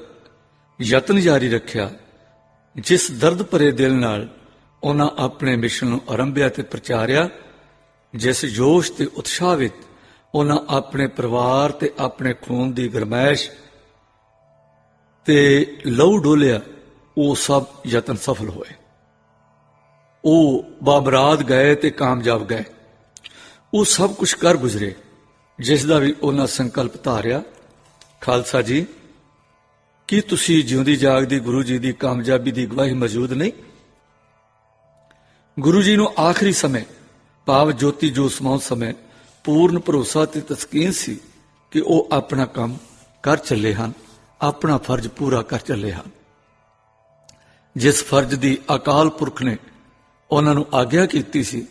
ਯਤਨ ਜਾਰੀ ਰੱਖਿਆ, ਜਿਸ ਦਰਦ ਭਰੇ ਦਿਲ ਨਾਲ ਉਹਨਾਂ ਆਪਣੇ ਮਿਸ਼ਨ ਨੂੰ ਆਰੰਭਿਆ ਤੇ ਪ੍ਰਚਾਰਿਆ, ਜਿਸ ਜੋਸ਼ ਤੇ ਉਤਸ਼ਾਹ ਵਿੱਚ ਉਹਨਾਂ ਆਪਣੇ ਪਰਿਵਾਰ ਤੇ ਆਪਣੇ ਖੂਨ ਦੀ ਗਰਮੈਸ਼ ਤੇ ਲਹੂ ਡੋਲਿਆ, ਉਹ ਸਭ ਯਤਨ ਸਫਲ ਹੋਏ। ਉਹ ਬਾਬਰਾਦ ਗਏ ਤੇ ਕਾਮਯਾਬ ਗਏ। ਉਹ ਸਭ ਕੁਝ ਕਰ ਗੁਜ਼ਰੇ ਜਿਸ ਦਾ ਵੀ ਉਹਨਾਂ ਸੰਕਲਪ ਧਾਰਿਆ। ਖਾਲਸਾ ਜੀ, ਕੀ ਤੁਸੀਂ ਜਿਉਂਦੀ ਜਾਗਦੀ ਗੁਰੂ ਜੀ ਦੀ ਕਾਮਯਾਬੀ ਦੀ ਗਵਾਹੀ ਮੌਜੂਦ ਨਹੀਂ? ਗੁਰੂ ਜੀ ਨੂੰ ਆਖਰੀ ਸਮੇਂ, ਭਾਵ ਜੋਤੀ ਜੋਤ ਸਮਾਉਣ ਸਮੇਂ ਪੂਰਨ ਭਰੋਸਾ ਤੇ ਤਸਕੀਨ ਸੀ ਕਿ ਉਹ ਆਪਣਾ ਕੰਮ ਕਰ ਚੱਲੇ ਹਨ, ਆਪਣਾ ਫਰਜ਼ ਪੂਰਾ ਕਰ ਚੱਲੇ ਹਨ। ਜਿਸ ਫਰਜ਼ ਦੀ ਅਕਾਲ ਪੁਰਖ ਨੇ ਉਹਨਾਂ ਨੂੰ ਆਗਿਆ ਕੀਤੀ ਸੀ,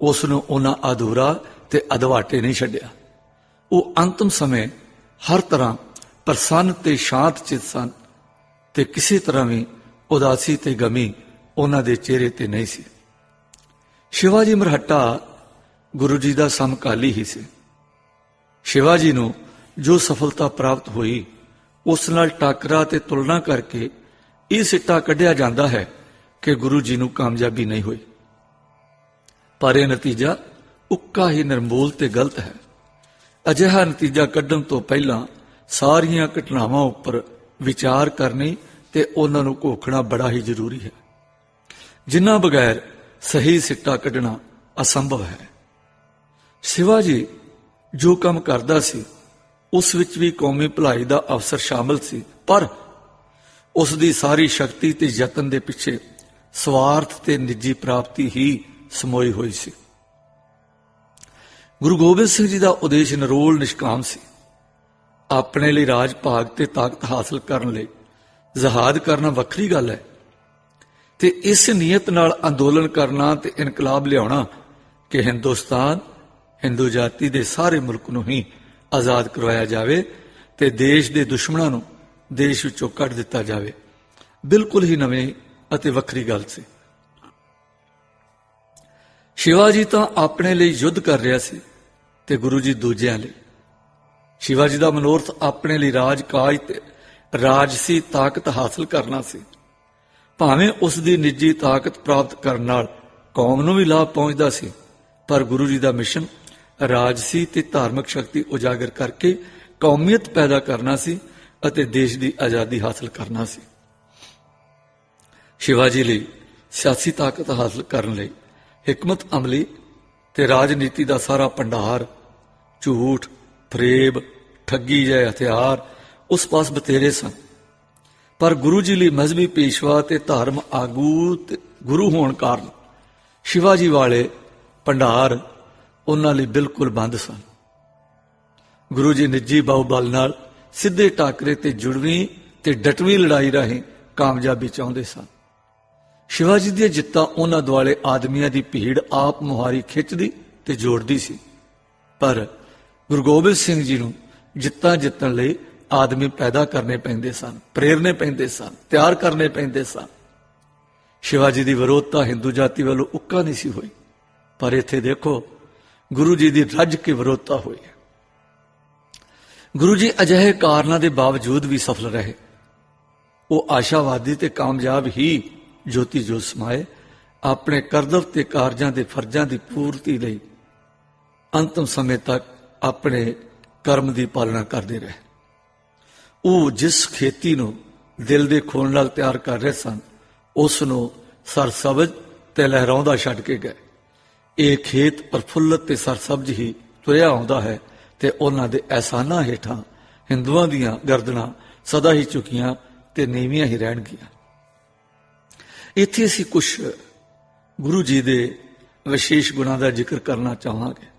ਉਸ ਨੂੰ ਉਹਨਾਂ ਅਧੂਰਾ ਤੇ ਅਧਵਾਟੇ ਨਹੀਂ ਛੱਡਿਆ। ਉਹ ਅੰਤਮ ਸਮੇਂ ਹਰ ਤਰ੍ਹਾਂ ਪ੍ਰਸੰਨ ਤੇ ਸ਼ਾਂਤ ਚਿੱਤ ਸਨ ਤੇ ਕਿਸੇ ਤਰ੍ਹਾਂ ਵੀ ਉਦਾਸੀ ਤੇ ਗਮੀ ਉਹਨਾਂ ਦੇ ਚਿਹਰੇ ਤੇ ਨਹੀਂ ਸੀ। ਸ਼ਿਵਾਜੀ ਮਰਹੱਟਾ ਗੁਰੂ ਜੀ ਦਾ ਸਮਕਾਲੀ ਹੀ ਸੀ। ਸ਼ਿਵਾਜੀ ਨੂੰ ਜੋ ਸਫਲਤਾ ਪ੍ਰਾਪਤ ਹੋਈ, ਉਸ ਨਾਲ ਟਾਕਰਾ ਤੇ ਤੁਲਨਾ ਕਰਕੇ ਇਹ ਸਿੱਟਾ ਕੱਢਿਆ ਜਾਂਦਾ ਹੈ ਕਿ ਗੁਰੂ ਜੀ ਨੂੰ ਕਾਮਯਾਬੀ ਨਹੀਂ ਹੋਈ। ਪਰ ਇਹ ਨਤੀਜਾ ਉੱਕਾ ਹੀ ਨਿਰਮੂਲ ਤੇ ਗਲਤ ਹੈ। ਅਜਿਹਾ ਨਤੀਜਾ ਕੱਢਣ ਤੋਂ ਪਹਿਲਾਂ ਸਾਰੀਆਂ ਘਟਨਾਵਾਂ ਉੱਪਰ ਵਿਚਾਰ ਕਰਨੀ ਤੇ ਉਹਨਾਂ ਨੂੰ ਘੋਖਣਾ ਬੜਾ ਹੀ ਜ਼ਰੂਰੀ ਹੈ, ਜਿਨ੍ਹਾਂ ਬਗੈਰ ਸਹੀ ਸਿੱਟਾ ਕੱਢਣਾ ਅਸੰਭਵ ਹੈ। ਸ਼ਿਵਾਜੀ ਜੋ ਕੰਮ ਕਰਦਾ ਸੀ, ਉਸ ਵਿੱਚ ਵੀ ਕੌਮੀ ਭਲਾਈ ਦਾ ਅਵਸਰ ਸ਼ਾਮਲ ਸੀ, ਪਰ ਉਸ ਦੀ ਸਾਰੀ ਸ਼ਕਤੀ ਤੇ ਯਤਨ ਦੇ ਪਿੱਛੇ ਸਵਾਰਥ ਤੇ ਨਿੱਜੀ ਪ੍ਰਾਪਤੀ ਹੀ ਸਮੋਈ ਹੋਈ ਸੀ। ਗੁਰੂ ਗੋਬਿੰਦ ਸਿੰਘ ਜੀ ਦਾ ਉਦੇਸ਼ ਨਿਰੋਲ ਨਿਸ਼ਕਾਮ ਸੀ। ਆਪਣੇ ਲਈ ਰਾਜ ਭਾਗ ਤੇ ਤਾਕਤ ਹਾਸਲ ਕਰਨ ਲਈ ਜਹਾਦ ਕਰਨਾ ਵੱਖਰੀ ਗੱਲ ਹੈ, ਤੇ ਇਸ ਨੀਅਤ ਨਾਲ ਅੰਦੋਲਨ ਕਰਨਾ ਤੇ ਇਨਕਲਾਬ ਲਿਆਉਣਾ ਕਿ ਹਿੰਦੁਸਤਾਨ, ਹਿੰਦੂ ਜਾਤੀ ਦੇ ਸਾਰੇ ਮੁਲਕ ਨੂੰ ਹੀ ਆਜ਼ਾਦ ਕਰਵਾਇਆ ਜਾਵੇ ਤੇ ਦੇਸ਼ ਦੇ ਦੁਸ਼ਮਣਾਂ ਨੂੰ ਦੇਸ਼ ਵਿੱਚੋਂ ਕੱਢ ਦਿੱਤਾ ਜਾਵੇ, ਬਿਲਕੁਲ ਹੀ ਨਵੀਂ ਅਤੇ ਵੱਖਰੀ ਗੱਲ ਸੀ। ਸ਼ਿਵਾਜੀ ਤਾਂ ਆਪਣੇ ਲਈ ਯੁੱਧ ਕਰ ਰਿਹਾ ਸੀ ਤੇ ਗੁਰੂ ਜੀ ਦੂਜਿਆਂ ਲਈ। ਸ਼ਿਵਾਜੀ ਦਾ ਮਨੋਰਥ ਆਪਣੇ ਲਈ ਰਾਜ ਕਾਜ ਤੇ ਰਾਜਸੀ ਤਾਕਤ ਹਾਸਲ ਕਰਨਾ ਸੀ। ਭਾਵੇਂ ਉਸ ਦੀ ਨਿੱਜੀ ਤਾਕਤ ਪ੍ਰਾਪਤ ਕਰਨ ਨਾਲ ਕੌਮ ਨੂੰ ਵੀ ਲਾਭ ਪਹੁੰਚਦਾ ਸੀ, ਪਰ ਗੁਰੂ ਜੀ ਦਾ ਮਿਸ਼ਨ ਰਾਜਸੀ ਤੇ ਧਾਰਮਿਕ ਸ਼ਕਤੀ ਉਜਾਗਰ ਕਰਕੇ ਕੌਮੀਅਤ ਪੈਦਾ ਕਰਨਾ ਸੀ ਅਤੇ ਦੇਸ਼ ਦੀ ਆਜ਼ਾਦੀ ਹਾਸਲ ਕਰਨਾ ਸੀ। ਸ਼ਿਵਾਜੀ ਲਈ ਸਿਆਸੀ ਤਾਕਤ ਹਾਸਲ ਕਰਨ ਲਈ ਹਿਕਮਤ ਅਮਲੀ ਤੇ ਰਾਜਨੀਤੀ ਦਾ ਸਾਰਾ ਭੰਡਾਰ, ਝੂਠ, ਫਰੇਬ, ਠੱਗੀ ਜਿਹੇ ਹਥਿਆਰ ਉਸ ਪਾਸ ਬਥੇਰੇ ਸਨ, ਪਰ ਗੁਰੂ ਜੀ ਲਈ ਮਜ਼ਹਬੀ ਪੇਸ਼ਵਾ ਤੇ ਧਰਮ ਆਗੂ ਤੇ ਗੁਰੂ ਹੋਣ ਕਾਰਨ ਸ਼ਿਵਾਜੀ ਵਾਲੇ ਭੰਡਾਰ ਉਹਨਾਂ ਲਈ ਬਿਲਕੁਲ ਬੰਦ ਸਨ। ਗੁਰੂ ਜੀ ਨਿੱਜੀ ਬਾਹੂਬਲ ਨਾਲ ਸਿੱਧੇ ਟਾਕਰੇ ਤੇ ਜੁੜਵੀਂ ਤੇ ਡਟਵੀਂ ਲੜਾਈ ਰਾਹੀਂ ਕਾਮਯਾਬੀ ਚਾਹੁੰਦੇ ਸਨ। ਸ਼ਿਵਾਜੀ ਦੀਆਂ ਜਿੱਤਾਂ ਉਹਨਾਂ ਦੁਆਲੇ ਆਦਮੀਆਂ ਦੀ ਭੀੜ ਆਪ ਮੁਹਾਰੀ ਖਿੱਚਦੀ ਤੇ ਜੋੜਦੀ ਸੀ, ਪਰ ਗੁਰੂ ਗੋਬਿੰਦ ਸਿੰਘ ਜੀ ਨੂੰ ਜਿੱਤਾਂ ਜਿੱਤਣ ਲਈ ਆਦਮੀ ਪੈਦਾ ਕਰਨੇ ਪੈਂਦੇ ਸਨ, ਪ੍ਰੇਰਨੇ ਪੈਂਦੇ ਸਨ, ਤਿਆਰ ਕਰਨੇ ਪੈਂਦੇ ਸਨ। ਸ਼ਿਵਾਜੀ ਦੀ ਵਿਰੋਧਤਾ ਹਿੰਦੂ ਜਾਤੀ ਵੱਲੋਂ ਉੱਕਾ ਨਹੀਂ ਸੀ ਹੋਈ, ਪਰ ਇੱਥੇ ਦੇਖੋ ਗੁਰੂ ਜੀ ਦੀ ਰੱਜ ਕੇ ਵਿਰੋਧਤਾ ਹੋਈ ਹੈ। ਗੁਰੂ ਜੀ ਅਜਿਹੇ ਕਾਰਨਾਂ ਦੇ ਬਾਵਜੂਦ ਵੀ ਸਫਲ ਰਹੇ। ਉਹ ਆਸ਼ਾਵਾਦੀ ਤੇ ਕਾਮਯਾਬ ਹੀ ਜੋਤੀ ਜੋਤ ਸਮਾਏ ਆਪਣੇ ਕਰਤੱਵ ਤੇ ਕਾਰਜਾਂ ਦੇ ਫਰਜ਼ਾਂ ਦੀ ਪੂਰਤੀ ਲਈ ਅੰਤਮ ਸਮੇਂ ਤੱਕ ਆਪਣੇ ਕਰਮ ਦੀ ਪਾਲਣਾ ਕਰਦੇ ਰਹੇ। ਉਹ ਜਿਸ ਖੇਤੀ ਨੂੰ ਦਿਲ ਦੇ ਖੂਨ ਨਾਲ ਤਿਆਰ ਕਰ ਰਹੇ ਸਨ, ਉਸ ਨੂੰ ਸਰਸਬਜ਼ ਤੇ ਲਹਿਰਾਉਂਦਾ ਛੱਡ ਕੇ ਗਏ। ਇਹ ਖੇਤ ਪ੍ਰਫੁੱਲਤ ਤੇ ਸਰਸਬਜ਼ ਹੀ ਤੁਰਿਆ ਆਉਂਦਾ ਹੈ ਤੇ ਉਹਨਾਂ ਦੇ ਅਹਿਸਾਨਾਂ ਹੇਠਾਂ ਹਿੰਦੂਆਂ ਦੀਆਂ ਗਰਦਨਾਂ ਸਦਾ ਹੀ ਝੁਕੀਆਂ ਤੇ ਨੀਵੀਆਂ ਹੀ ਰਹਿਣਗੀਆਂ। ਇੱਥੇ ਅਸੀਂ ਕੁਝ ਗੁਰੂ ਜੀ ਦੇ ਵਿਸ਼ੇਸ਼ ਗੁਣਾਂ ਦਾ ਜ਼ਿਕਰ ਕਰਨਾ ਚਾਹਾਂਗੇ।